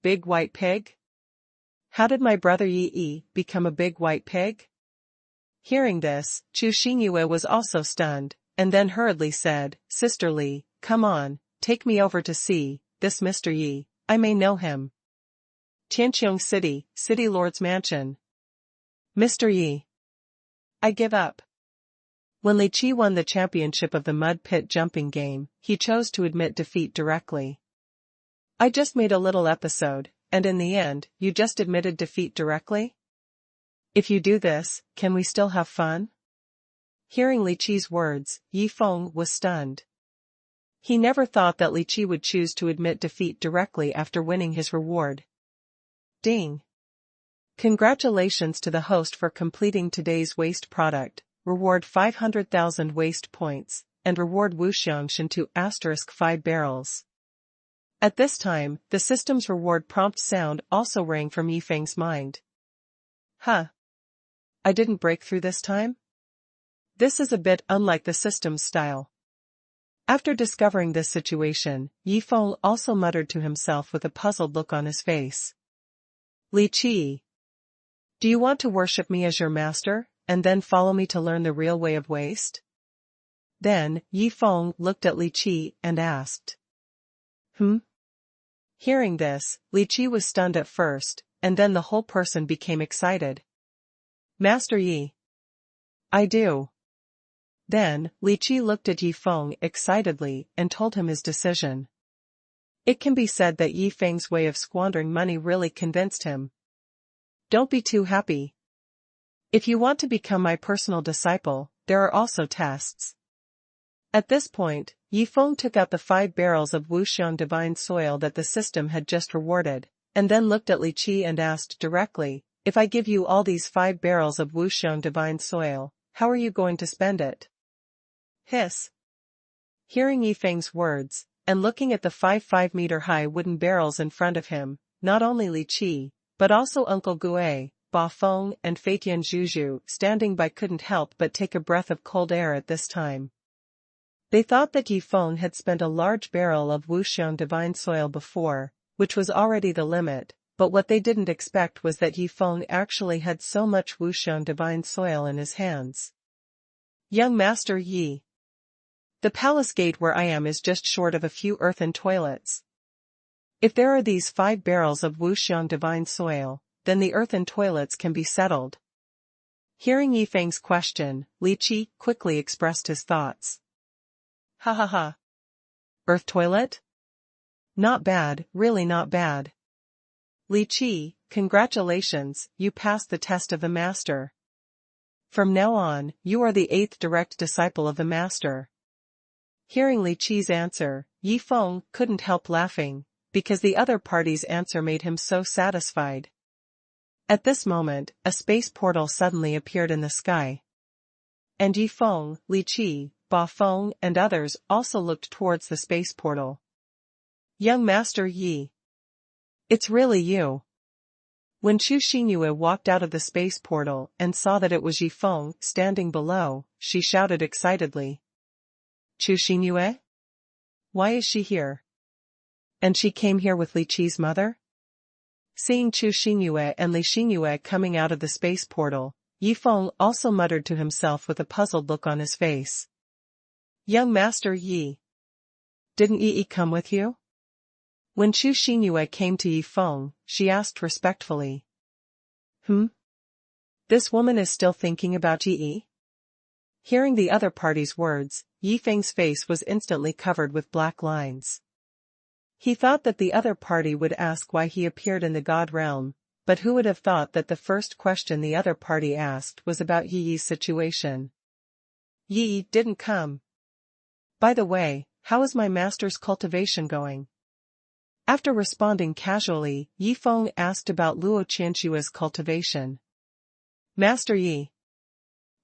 Big white pig? How did my brother Yi become a big white pig? Hearing this, Chu Xingyue was also stunned, and then hurriedly said, Sister Li, come on, take me over to see this Mr. Yi, I may know him. Tianqiong City, City Lord's Mansion. Mr. Yi. I give up. When Li Qi won the championship of the mud pit jumping game, he chose to admit defeat directly. I just made a little episode, and in the end, you just admitted defeat directly? If you do this, can we still have fun? Hearing Li Qi's words, Yi Feng was stunned. He never thought that Li Qi would choose to admit defeat directly after winning his reward. Ding! Congratulations to the host for completing today's waste product, reward 500,000 waste points, and reward Wuxiangshan to *5 barrels. At this time, the system's reward prompt sound also rang from Yi Feng's mind. Huh! I didn't break through this time? This is a bit unlike the system's style. After discovering this situation, Yi Feng also muttered to himself with a puzzled look on his face. Li Qi. Do you want to worship me as your master, and then follow me to learn the real way of waste? Then, Yi Feng looked at Li Qi and asked. Hearing this, Li Qi was stunned at first, and then the whole person became excited. Master Yi. I do. Then, Li Qi looked at Yi Feng excitedly and told him his decision. It can be said that Yi Feng's way of squandering money really convinced him. Don't be too happy. If you want to become my personal disciple, there are also tests. At this point, Yi Feng took out the 5 barrels of Wuxiang divine soil that the system had just rewarded, and then looked at Li Qi and asked directly, if I give you all these 5 barrels of Wuxiang divine soil, how are you going to spend it? Hiss. Hearing Yi Feng's words, and looking at the 5-meter-high wooden barrels in front of him, not only Li Qi, but also Uncle Gue, Ba Feng and Feitian Zhuzhu standing by couldn't help but take a breath of cold air at this time. They thought that Yi Feng had spent a large barrel of Wuxiang divine soil before, which was already the limit, but what they didn't expect was that Yi Feng actually had so much Wuxiang divine soil in his hands. Young Master Yi. The palace gate where I am is just short of a few earthen toilets. If there are these 5 barrels of Wuxiang divine soil, then the earthen toilets can be settled. Hearing Yi Feng's question, Li Qi quickly expressed his thoughts. Ha ha ha. Earth toilet? Not bad, really not bad. Li Qi, congratulations, you passed the test of the master. From now on, you are the 8th direct disciple of the master. Hearing Li Qi's answer, Yi Feng couldn't help laughing, because the other party's answer made him so satisfied. At this moment, a space portal suddenly appeared in the sky. And Yi Feng, Li Qi, Ba Feng and others also looked towards the space portal. Young Master Yi. It's really you. When Chu Xingyue walked out of the space portal and saw that it was Yi Feng standing below, she shouted excitedly. Chu Xingyue? Why is she here? And she came here with Li Qi's mother? Seeing Chu Xingyue and Li Xingyue coming out of the space portal, Yi Feng also muttered to himself with a puzzled look on his face. Young Master Yi. Didn't Yi come with you? When Chu Xingyue came to Yi Feng, she asked respectfully. This woman is still thinking about Yi? Hearing the other party's words, Yi Feng's face was instantly covered with black lines. He thought that the other party would ask why he appeared in the God realm, but who would have thought that the first question the other party asked was about Yi's situation? Yi didn't come. By the way, how is my master's cultivation going? After responding casually, Yi Feng asked about Luo Qianshua's cultivation. Master Yi.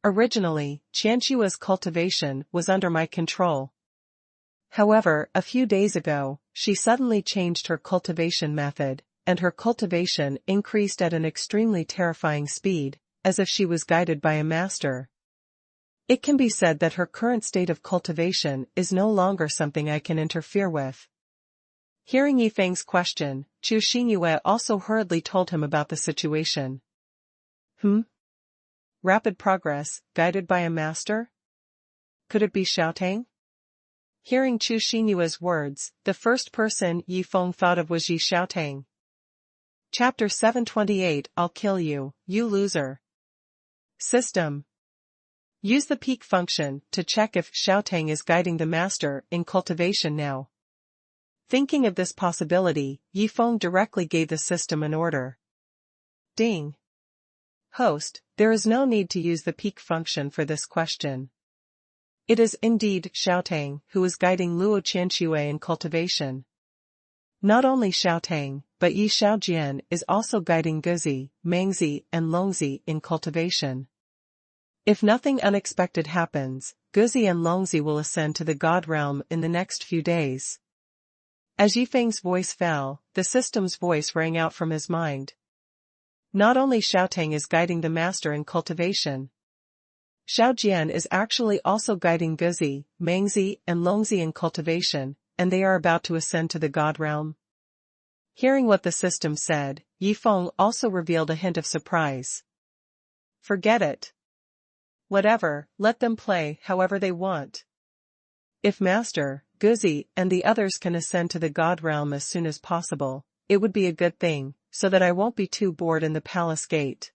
Originally, Qianshua's cultivation was under my control. However, a few days ago, she suddenly changed her cultivation method, and her cultivation increased at an extremely terrifying speed, as if she was guided by a master. It can be said that her current state of cultivation is no longer something I can interfere with. Hearing Yifeng's question, Chu Xinyue also hurriedly told him about the situation. Rapid progress, guided by a master? Could it be Xiaotang? Hearing Chu Xinyue's words, the first person Yifeng thought of was Yi Xiaotang. Chapter 728 I'll kill you, you loser. System. Use the peak function to check if Xiaotang is guiding the master in cultivation now. Thinking of this possibility, Yifeng directly gave the system an order. Ding. Host, there is no need to use the peak function for this question. It is indeed Xiaotang who is guiding Luo Qianxue in cultivation. Not only Xiaotang, but Yi Xiaojian is also guiding Guzi, Mengzi, and Longzi in cultivation. If nothing unexpected happens, Guzi and Longzi will ascend to the God realm in the next few days. As Yifeng's voice fell, the system's voice rang out from his mind. Not only Xiaotang is guiding the master in cultivation. Xiaojian is actually also guiding Guzi, Mengzi, and Longzi in cultivation, and they are about to ascend to the God realm. Hearing what the system said, Yifeng also revealed a hint of surprise. Forget it. Whatever, let them play however they want. If Master, Guzi, and the others can ascend to the God realm as soon as possible, it would be a good thing, so that I won't be too bored in the palace gate.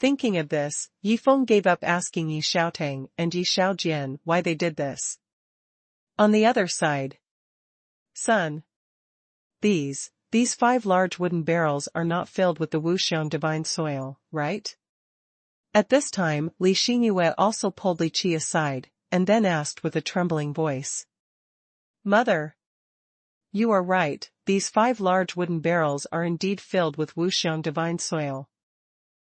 Thinking of this, Yifeng gave up asking Yi Xiaotang and Yi Xiaojian why they did this. On the other side. Son. These 5 large wooden barrels are not filled with the Wuxiang divine soil, right? At this time, Li Xinyue also pulled Li Qi aside, and then asked with a trembling voice. Mother. You are right, these 5 large wooden barrels are indeed filled with Wuxiang divine soil.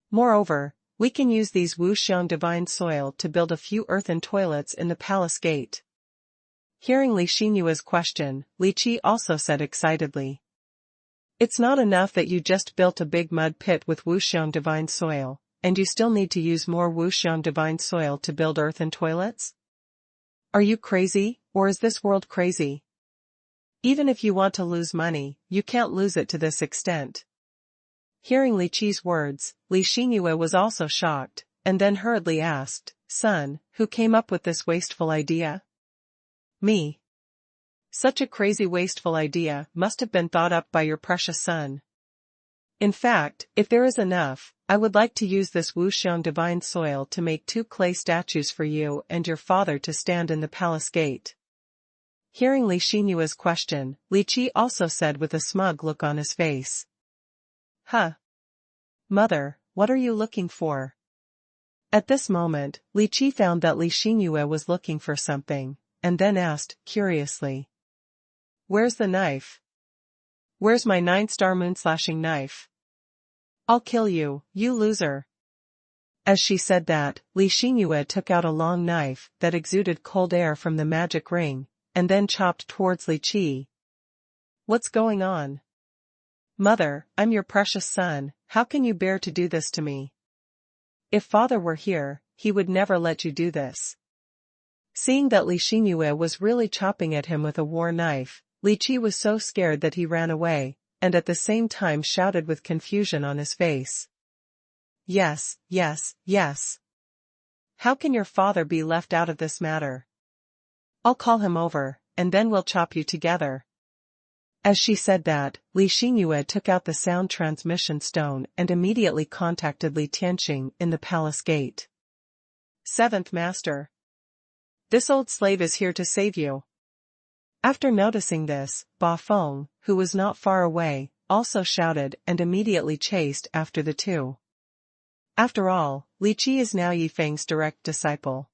Moreover, we can use these Wuxiang divine soil to build a few earthen toilets in the palace gate. Hearing Li Xinyue's question, Li Qi also said excitedly. It's not enough that you just built a big mud pit with Wuxiang divine soil, and you still need to use more Wuxiang divine soil to build earthen toilets? Are you crazy, or is this world crazy? Even if you want to lose money, you can't lose it to this extent. Hearing Li Qi's words, Li Xinyue was also shocked, and then hurriedly asked, Son, who came up with this wasteful idea? Me. Such a crazy wasteful idea must have been thought up by your precious son. In fact, if there is enough, I would like to use this Wuxiang divine soil to make 2 clay statues for you and your father to stand in the palace gate. Hearing Li Xinyue's question, Li Qi also said with a smug look on his face. Huh. Mother, what are you looking for? At this moment, Li Qi found that Li Xinyue was looking for something, and then asked, curiously. Where's the knife? Where's my 9-star moon-slashing knife? I'll kill you, you loser. As she said that, Li Xinyue took out a long knife that exuded cold air from the magic ring, and then chopped towards Li Qi. What's going on? Mother, I'm your precious son, how can you bear to do this to me? If father were here, he would never let you do this. Seeing that Li Xinyue was really chopping at him with a war knife, Li Qi was so scared that he ran away, and at the same time shouted with confusion on his face. Yes, yes, yes. How can your father be left out of this matter? I'll call him over, and then we'll chop you together. As she said that, Li Xinyue took out the sound transmission stone and immediately contacted Li Tianxing in the palace gate. 7th Master. This old slave is here to save you. After noticing this, Ba Feng, who was not far away, also shouted and immediately chased after the 2. After all, Li Qi is now Yifeng's direct disciple.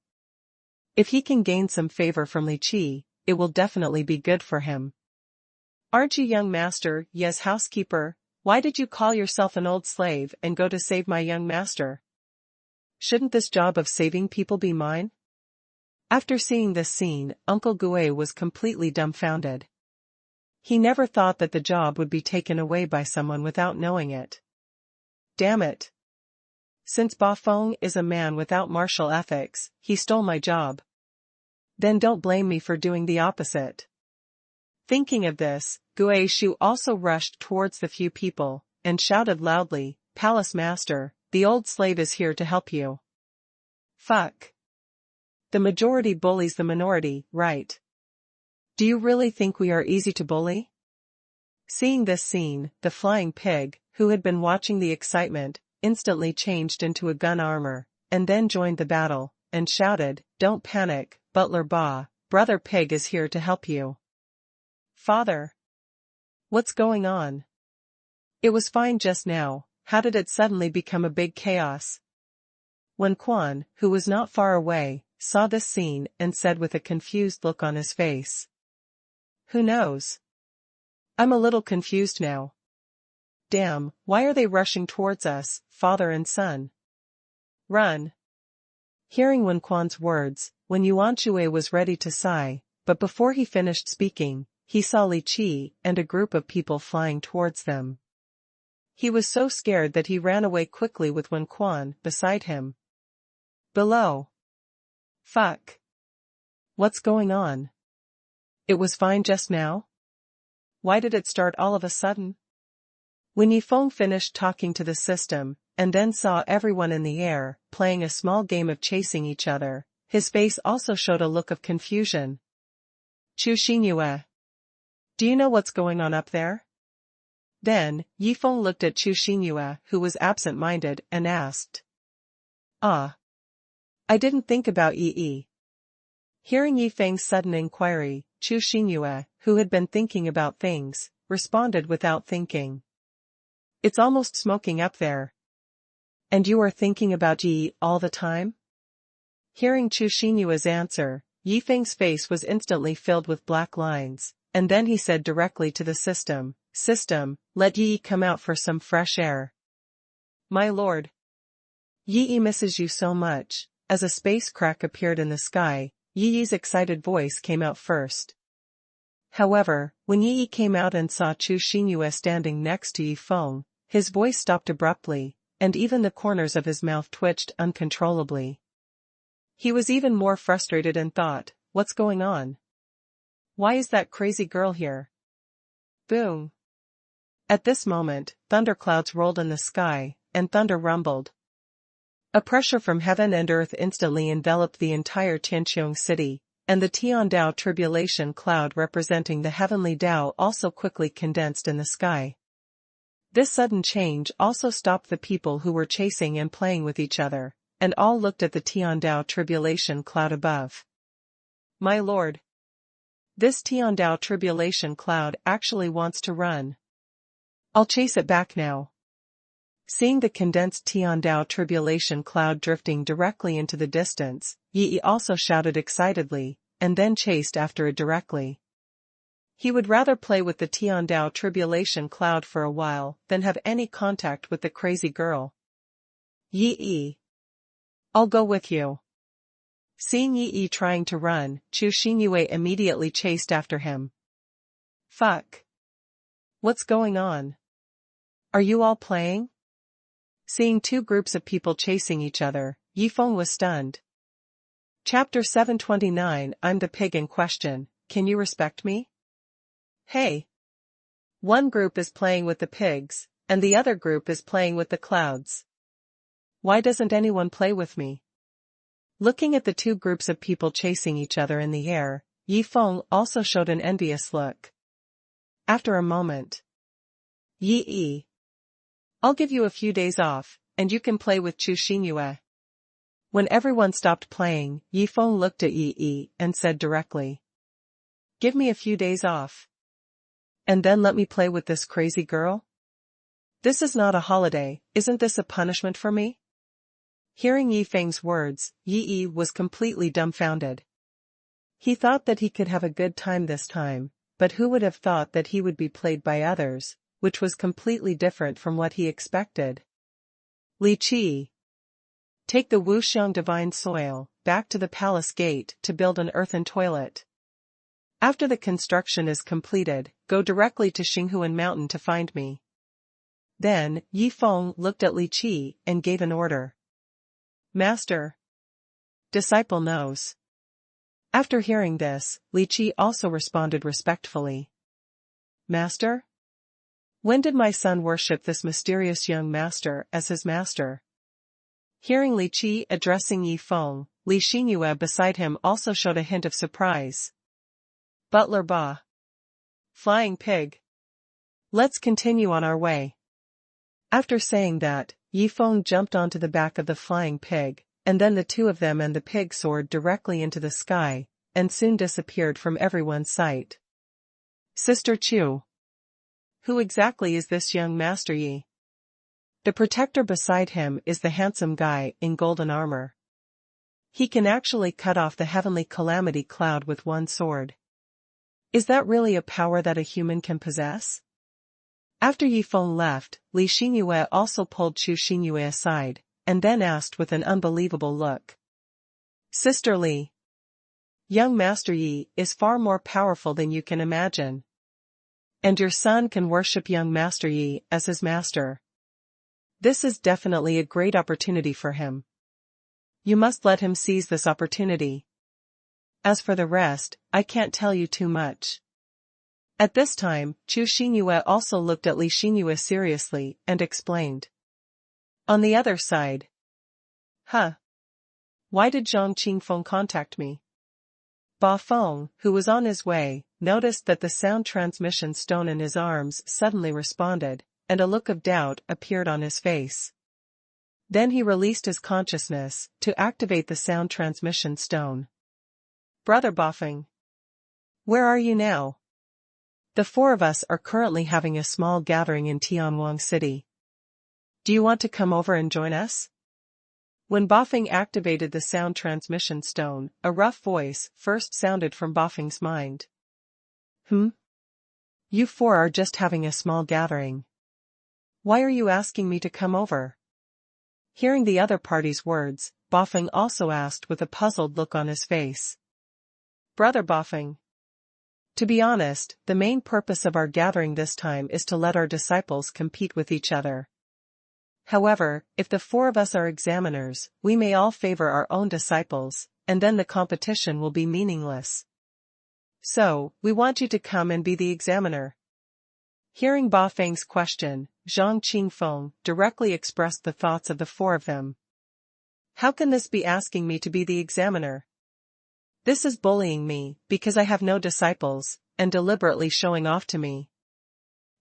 If he can gain some favor from Li Qi, it will definitely be good for him. Aren't you young master, yes housekeeper, why did you call yourself an old slave and go to save my young master? Shouldn't this job of saving people be mine? After seeing this scene, Uncle Gue was completely dumbfounded. He never thought that the job would be taken away by someone without knowing it. Damn it. Since Ba Feng is a man without martial ethics, he stole my job. Then don't blame me for doing the opposite. Thinking of this, Gui Shu also rushed towards the few people, and shouted loudly, "Palace Master, the old slave is here to help you." Fuck. The majority bullies the minority, right? Do you really think we are easy to bully? Seeing this scene, the flying pig, who had been watching the excitement, instantly changed into a gun armor, and then joined the battle, and shouted, "Don't panic, Butler Ba, Brother Pig is here to help you." Father. What's going on? It was fine just now, how did it suddenly become a big chaos? Wen Quan, who was not far away, saw this scene and said with a confused look on his face. Who knows? I'm a little confused now. Damn, why are they rushing towards us, father and son? Run. Hearing Wen Quan's words, Wen Yuanchue was ready to sigh, but before he finished speaking, he saw Li Qi and a group of people flying towards them. He was so scared that he ran away quickly with Wen Quan beside him. Below. Fuck. What's going on? It was fine just now? Why did it start all of a sudden? When Yifeng finished talking to the system, and then saw everyone in the air, playing a small game of chasing each other, his face also showed a look of confusion. Chu Xingyue. Do you know what's going on up there? Then, Yifeng looked at Chu Xingyue, who was absent-minded, and asked. Ah. I didn't think about Yi. Hearing Yifeng's sudden inquiry, Chu Xingyue, who had been thinking about things, responded without thinking. It's almost smoking up there. And you are thinking about Yi all the time? Hearing Chu Xingyue's answer, Yifeng's face was instantly filled with black lines, and then he said directly to the system, "System, let Yi come out for some fresh air." My lord. Yi misses you so much. As a space crack appeared in the sky, Yi's excited voice came out first. However, when Yi came out and saw Chu Xingyue standing next to Yifeng, his voice stopped abruptly, and even the corners of his mouth twitched uncontrollably. He was even more frustrated and thought, what's going on? Why is that crazy girl here? Boom. At this moment, thunderclouds rolled in the sky, and thunder rumbled. A pressure from heaven and earth instantly enveloped the entire Tianqiong city, and the Tiandao tribulation cloud representing the heavenly Tao also quickly condensed in the sky. This sudden change also stopped the people who were chasing and playing with each other, and all looked at the Tiandao tribulation cloud above. My lord. This Tiandao tribulation cloud actually wants to run. I'll chase it back now. Seeing the condensed Tiandao tribulation cloud drifting directly into the distance, Yi also shouted excitedly, and then chased after it directly. He would rather play with the Tiandao tribulation cloud for a while than have any contact with the crazy girl. Yi. I'll go with you. Seeing Yi trying to run, Chu Xingyue immediately chased after him. Fuck. What's going on? Are you all playing? Seeing two groups of people chasing each other, Yifeng was stunned. Chapter 729 I'm the pig in question, can you respect me? Hey. One group is playing with the pigs, and the other group is playing with the clouds. Why doesn't anyone play with me? Looking at the two groups of people chasing each other in the air, Yifeng also showed an envious look. After a moment. Yi. I'll give you a few days off, and you can play with Chu Xingyue. When everyone stopped playing, Yifeng looked at Yi and said directly. Give me a few days off. And then let me play with this crazy girl? This is not a holiday, isn't this a punishment for me? Hearing Yifeng's words, Yi was completely dumbfounded. He thought that he could have a good time this time, but who would have thought that he would be played by others, which was completely different from what he expected. Li Qi. Take the Wuxiang divine soil back to the palace gate to build an earthen toilet. After the construction is completed, go directly to Xinghuan Mountain to find me. Then, Yifeng looked at Li Qi and gave an order. Master. Disciple knows. After hearing this, Li Qi also responded respectfully. Master? When did my son worship this mysterious young master as his master? Hearing Li Qi addressing Yi Feng, Li Xinyue beside him also showed a hint of surprise. Butler Ba. Flying pig. Let's continue on our way. After saying that, Yi Feng jumped onto the back of the flying pig, and then the two of them and the pig soared directly into the sky, and soon disappeared from everyone's sight. Sister Chu. Who exactly is this young Master Yi? The protector beside him is the handsome guy in golden armor. He can actually cut off the heavenly calamity cloud with one sword. Is that really a power that a human can possess? After Yi Feng left, Li Xinyue also pulled Chu Xinyue aside, and then asked with an unbelievable look. Sister Li. Young Master Yi is far more powerful than you can imagine. And your son can worship young Master Yi as his master. This is definitely a great opportunity for him. You must let him seize this opportunity. As for the rest, I can't tell you too much. At this time, Chu Xinyue also looked at Li Xinyue seriously and explained. On the other side. Why did Zhang Qingfeng contact me? Ba Feng, who was on his way, noticed that the sound transmission stone in his arms suddenly responded, and a look of doubt appeared on his face. Then he released his consciousness to activate the sound transmission stone. Brother Ba Feng. Where are you now? The four of us are currently having a small gathering in Tianwang City. Do you want to come over and join us? When Ba Feng activated the sound transmission stone, a rough voice first sounded from Ba Feng's mind. You four are just having a small gathering. Why are you asking me to come over? Hearing the other party's words, Ba Feng also asked with a puzzled look on his face. Brother Ba Feng. To be honest, the main purpose of our gathering this time is to let our disciples compete with each other. However, if the four of us are examiners, we may all favor our own disciples, and then the competition will be meaningless. So, we want you to come and be the examiner. Hearing Ba Feng's question, Zhang Qingfeng directly expressed the thoughts of the four of them. How can this be asking me to be the examiner? This is bullying me, because I have no disciples, and deliberately showing off to me.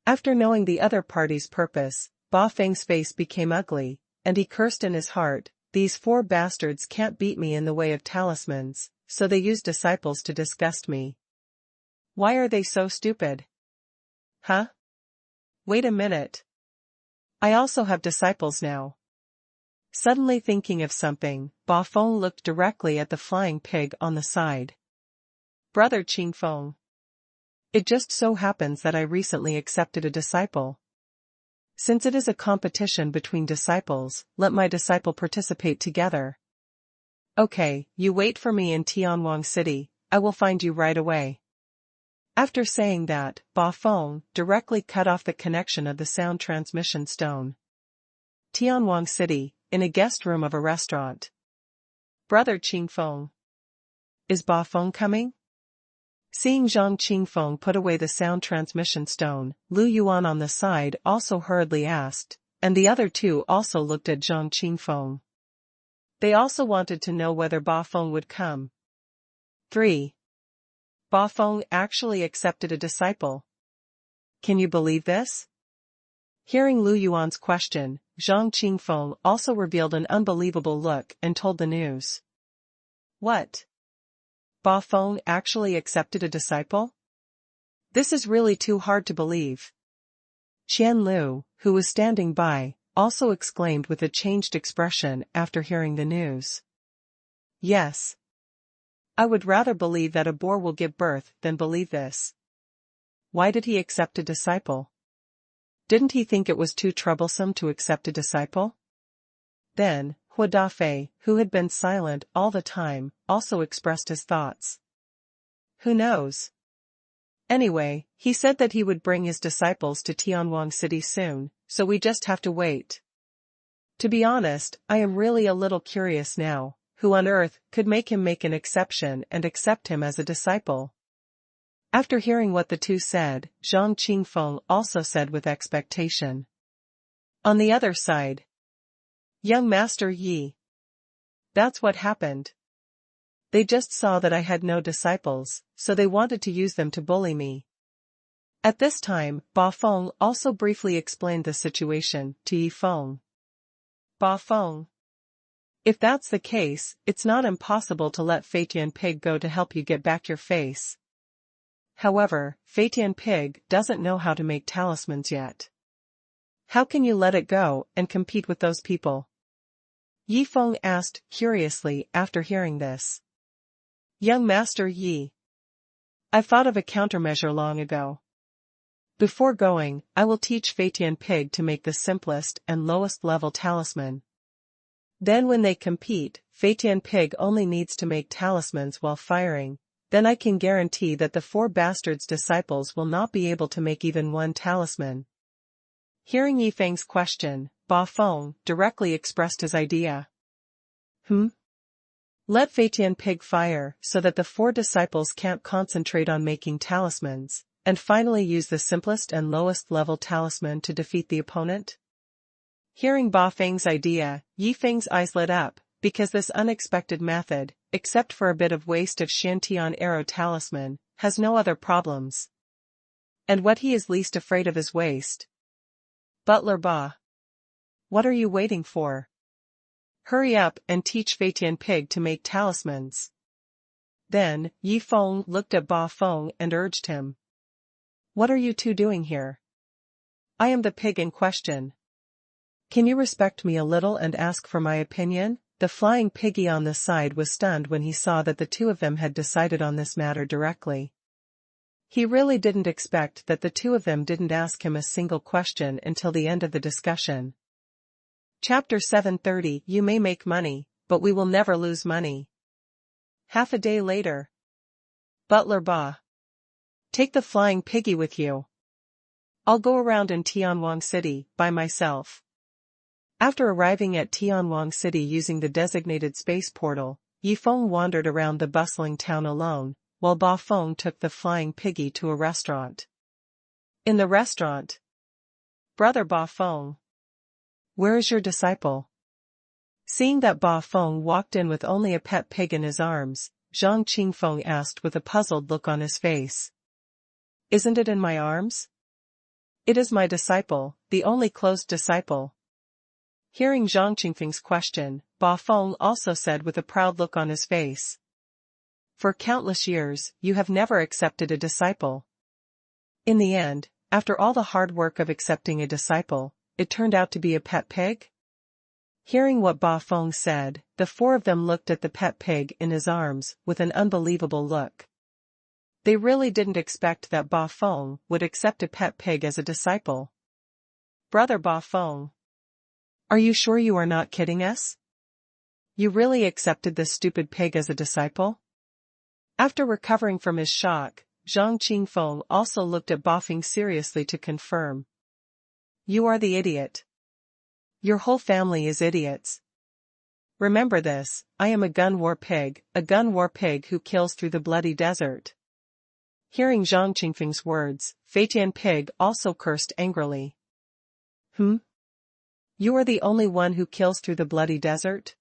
After knowing the other party's purpose, Ba Feng's face became ugly, and he cursed in his heart, these four bastards can't beat me in the way of talismans, so they use disciples to disgust me. Why are they so stupid? Wait a minute. I also have disciples now. Suddenly thinking of something, Ba Feng looked directly at the flying pig on the side. Brother Qingfeng. It just so happens that I recently accepted a disciple. Since it is a competition between disciples, let my disciple participate together. Okay, you wait for me in Tianwang City, I will find you right away. After saying that, Ba Feng directly cut off the connection of the sound transmission stone. Tianwang City, in a guest room of a restaurant. Brother Qingfeng. Is Ba Feng coming? Seeing Zhang Qingfeng put away the sound transmission stone, Lu Yuan on the side also hurriedly asked, and the other two also looked at Zhang Qingfeng. They also wanted to know whether Ba Feng would come. 3. Ba Feng actually accepted a disciple. Can you believe this? Hearing Lu Yuan's question, Zhang Qingfeng also revealed an unbelievable look and told the news. What? Ba Feng actually accepted a disciple? This is really too hard to believe. Qian Lu, who was standing by, also exclaimed with a changed expression after hearing the news. Yes. I would rather believe that a boar will give birth than believe this. Why did he accept a disciple? Didn't he think it was too troublesome to accept a disciple? Then, Hua Dafei, who had been silent all the time, also expressed his thoughts. Who knows? Anyway, he said that he would bring his disciples to Tianwang City soon, so we just have to wait. To be honest, I am really a little curious now, who on earth could make him make an exception and accept him as a disciple? After hearing what the two said, Zhang Qingfeng also said with expectation. On the other side. Young Master Yi. That's what happened. They just saw that I had no disciples, so they wanted to use them to bully me. At this time, Ba Feng also briefly explained the situation to Yi Feng. Ba Feng. If that's the case, it's not impossible to let Feitian Pig go to help you get back your face. However, Feitian Pig doesn't know how to make talismans yet. How can you let it go and compete with those people? Yi Feng asked curiously after hearing this. Young Master Yi. I've thought of a countermeasure long ago. Before going, I will teach Feitian Pig to make the simplest and lowest level talisman. Then when they compete, Feitian Pig only needs to make talismans while firing, then I can guarantee that the four bastards' disciples will not be able to make even one talisman. Hearing Yi Feng's question, Ba Feng directly expressed his idea. Let Feitian Pig fire so that the four disciples can't concentrate on making talismans, and finally use the simplest and lowest level talisman to defeat the opponent? Hearing Ba Feng's idea, Yi Feng's eyes lit up, because this unexpected method, except for a bit of waste of Shantian arrow talisman, has no other problems. And what he is least afraid of is waste. Butler Ba. What are you waiting for? Hurry up and teach Feitian Pig to make talismans. Then, Yi Feng looked at Ba Feng and urged him. What are you two doing here? I am the pig in question. Can you respect me a little and ask for my opinion? The flying piggy on the side was stunned when he saw that the two of them had decided on this matter directly. He really didn't expect that the two of them didn't ask him a single question until the end of the discussion. Chapter 730. You may make money, but we will never lose money. Half a day later. Butler Ba. Take the flying piggy with you. I'll go around in Tianwang City by myself. After arriving at Tianwang City using the designated space portal, Yi Feng wandered around the bustling town alone, while Ba Feng took the flying piggy to a restaurant. In the restaurant. Brother Ba Feng. Where is your disciple? Seeing that Ba Feng walked in with only a pet pig in his arms, Zhang Qingfeng asked with a puzzled look on his face. Isn't it in my arms? It is my disciple, the only closed disciple. Hearing Zhang Qingfeng's question, Ba Feng also said with a proud look on his face. For countless years, you have never accepted a disciple. In the end, after all the hard work of accepting a disciple, it turned out to be a pet pig? Hearing what Ba Feng said, the four of them looked at the pet pig in his arms with an unbelievable look. They really didn't expect that Ba Feng would accept a pet pig as a disciple. Brother Ba Feng. Are you sure you are not kidding us? You really accepted this stupid pig as a disciple? After recovering from his shock, Zhang Qingfeng also looked at Ba Feng seriously to confirm. You are the idiot. Your whole family is idiots. Remember this, I am a gun war pig who kills through the bloody desert. Hearing Zhang Qingfeng's words, Feitian Pig also cursed angrily. You are the only one who kills through the bloody desert?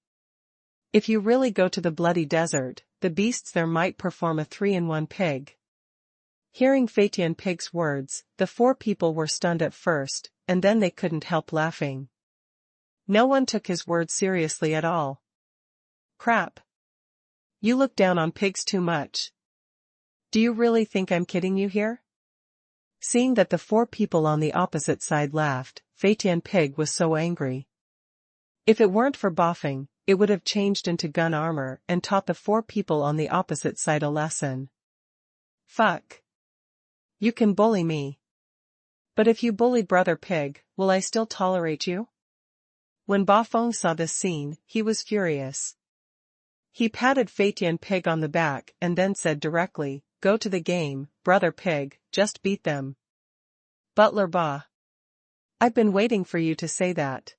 If you really go to the bloody desert, the beasts there might perform a 3-in-1 pig. Hearing Feitian Pig's words, the four people were stunned at first, and then they couldn't help laughing. No one took his words seriously at all. Crap. You look down on pigs too much. Do you really think I'm kidding you here? Seeing that the four people on the opposite side laughed, Feitian Pig was so angry. If it weren't for Ba Feng, it would have changed into gun armor and taught the four people on the opposite side a lesson. Fuck. You can bully me. But if you bullied Brother Pig, will I still tolerate you? When Ba Feng saw this scene, he was furious. He patted Feitian Pig on the back and then said directly, Go to the game, Brother Pig, just beat them. Butler Ba. I've been waiting for you to say that.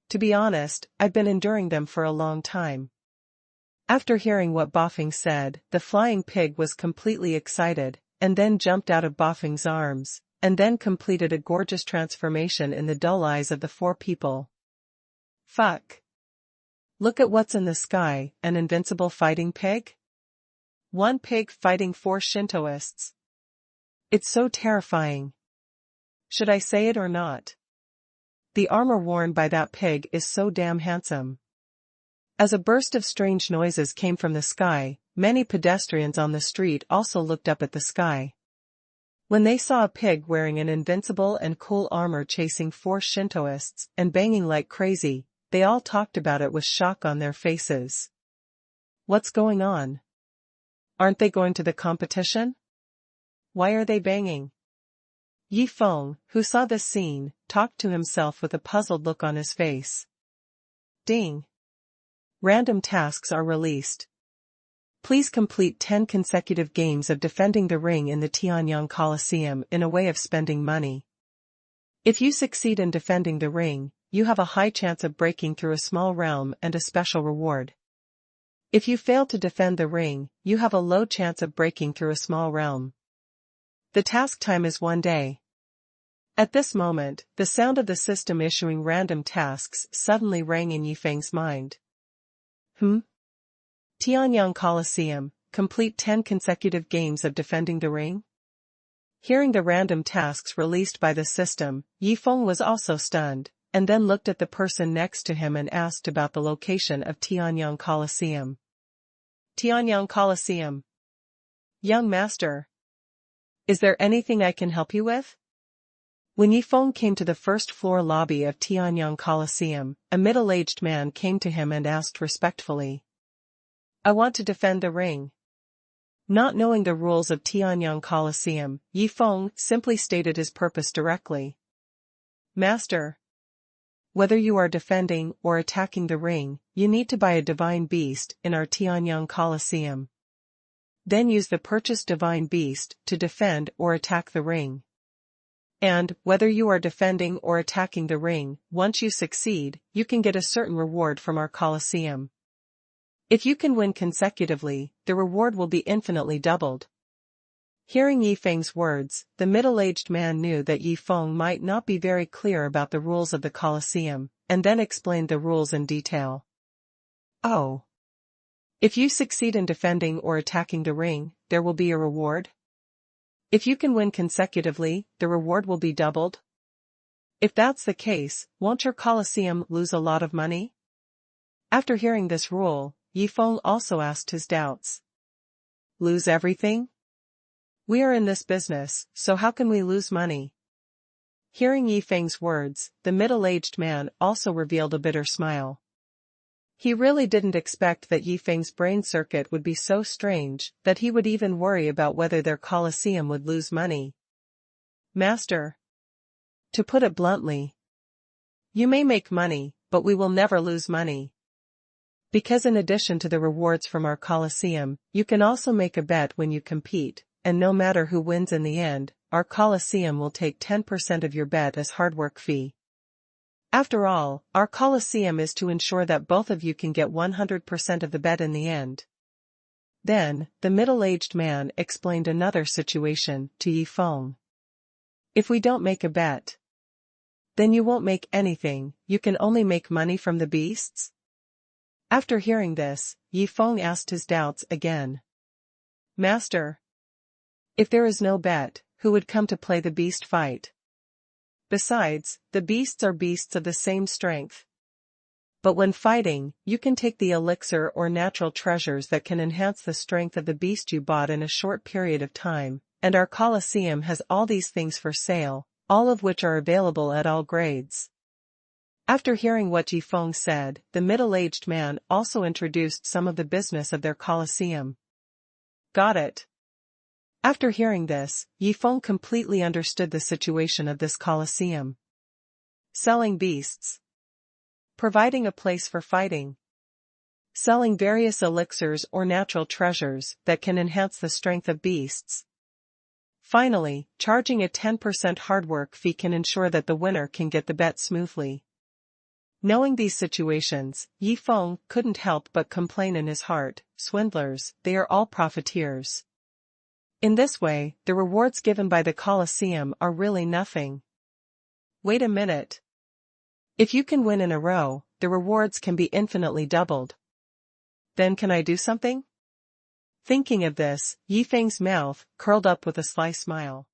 To be honest, I've been enduring them for a long time. After hearing what Bafeng said, the flying pig was completely excited, and then jumped out of Bafeng's arms, and then completed a gorgeous transformation in the dull eyes of the four people. Fuck. Look at what's in the sky, an invincible fighting pig? One pig fighting four Shintoists. It's so terrifying. Should I say it or not? The armor worn by that pig is so damn handsome. As a burst of strange noises came from the sky, many pedestrians on the street also looked up at the sky. When they saw a pig wearing an invincible and cool armor chasing four Shintoists and banging like crazy, they all talked about it with shock on their faces. What's going on? Aren't they going to the competition? Why are they banging? Yi Feng, who saw this scene, talked to himself with a puzzled look on his face. Ding. Random tasks are released. Please complete 10 consecutive games of defending the ring in the Tianyang Coliseum in a way of spending money. If you succeed in defending the ring, you have a high chance of breaking through a small realm and a special reward. If you fail to defend the ring, you have a low chance of breaking through a small realm. The task time is 1 day. At this moment, the sound of the system issuing random tasks suddenly rang in Yifeng's mind. Tianyang Coliseum, complete 10 consecutive games of defending the ring? Hearing the random tasks released by the system, Yifeng was also stunned, and then looked at the person next to him and asked about the location of Tianyang Coliseum. Tianyang Coliseum. Young master. Is there anything I can help you with? When Yifeng came to the first-floor lobby of Tianyang Coliseum, a middle-aged man came to him and asked respectfully. I want to defend the ring. Not knowing the rules of Tianyang Coliseum, Yifeng simply stated his purpose directly. Master. Whether you are defending or attacking the ring, you need to buy a divine beast in our Tianyang Coliseum. Then use the purchased divine beast to defend or attack the ring. And, whether you are defending or attacking the ring, once you succeed, you can get a certain reward from our Coliseum. If you can win consecutively, the reward will be infinitely doubled. Hearing Yifeng's words, the middle-aged man knew that Yifeng might not be very clear about the rules of the Coliseum, and then explained the rules in detail. Oh. If you succeed in defending or attacking the ring, there will be a reward? If you can win consecutively, the reward will be doubled? If that's the case, won't your Coliseum lose a lot of money? After hearing this rule, Yifeng also asked his doubts. Lose everything? We are in this business, so how can we lose money? Hearing Yifeng's words, the middle-aged man also revealed a bitter smile. He really didn't expect that Yifeng's brain circuit would be so strange that he would even worry about whether their Coliseum would lose money. Master. To put it bluntly, you may make money, but we will never lose money. Because in addition to the rewards from our Coliseum, you can also make a bet when you compete, and no matter who wins in the end, our Coliseum will take 10% of your bet as hard work fee. After all, our Coliseum is to ensure that both of you can get 100% of the bet in the end. Then, the middle-aged man explained another situation to Yifeng. If we don't make a bet, then you won't make anything, you can only make money from the beasts? After hearing this, Yifeng asked his doubts again. Master. If there is no bet, who would come to play the beast fight? Besides, the beasts are beasts of the same strength. But when fighting, you can take the elixir or natural treasures that can enhance the strength of the beast you bought in a short period of time, and our Coliseum has all these things for sale, all of which are available at all grades. After hearing what Yifeng said, the middle-aged man also introduced some of the business of their Coliseum. Got it. After hearing this, Yifeng completely understood the situation of this Coliseum. Selling beasts. Providing a place for fighting. Selling various elixirs or natural treasures that can enhance the strength of beasts. Finally, charging a 10% hard work fee can ensure that the winner can get the bet smoothly. Knowing these situations, Yi Feng couldn't help but complain in his heart, swindlers, they are all profiteers. In this way, the rewards given by the Colosseum are really nothing. Wait a minute. If you can win in a row, the rewards can be infinitely doubled. Then can I do something? Thinking of this, Yi Feng's mouth curled up with a sly smile.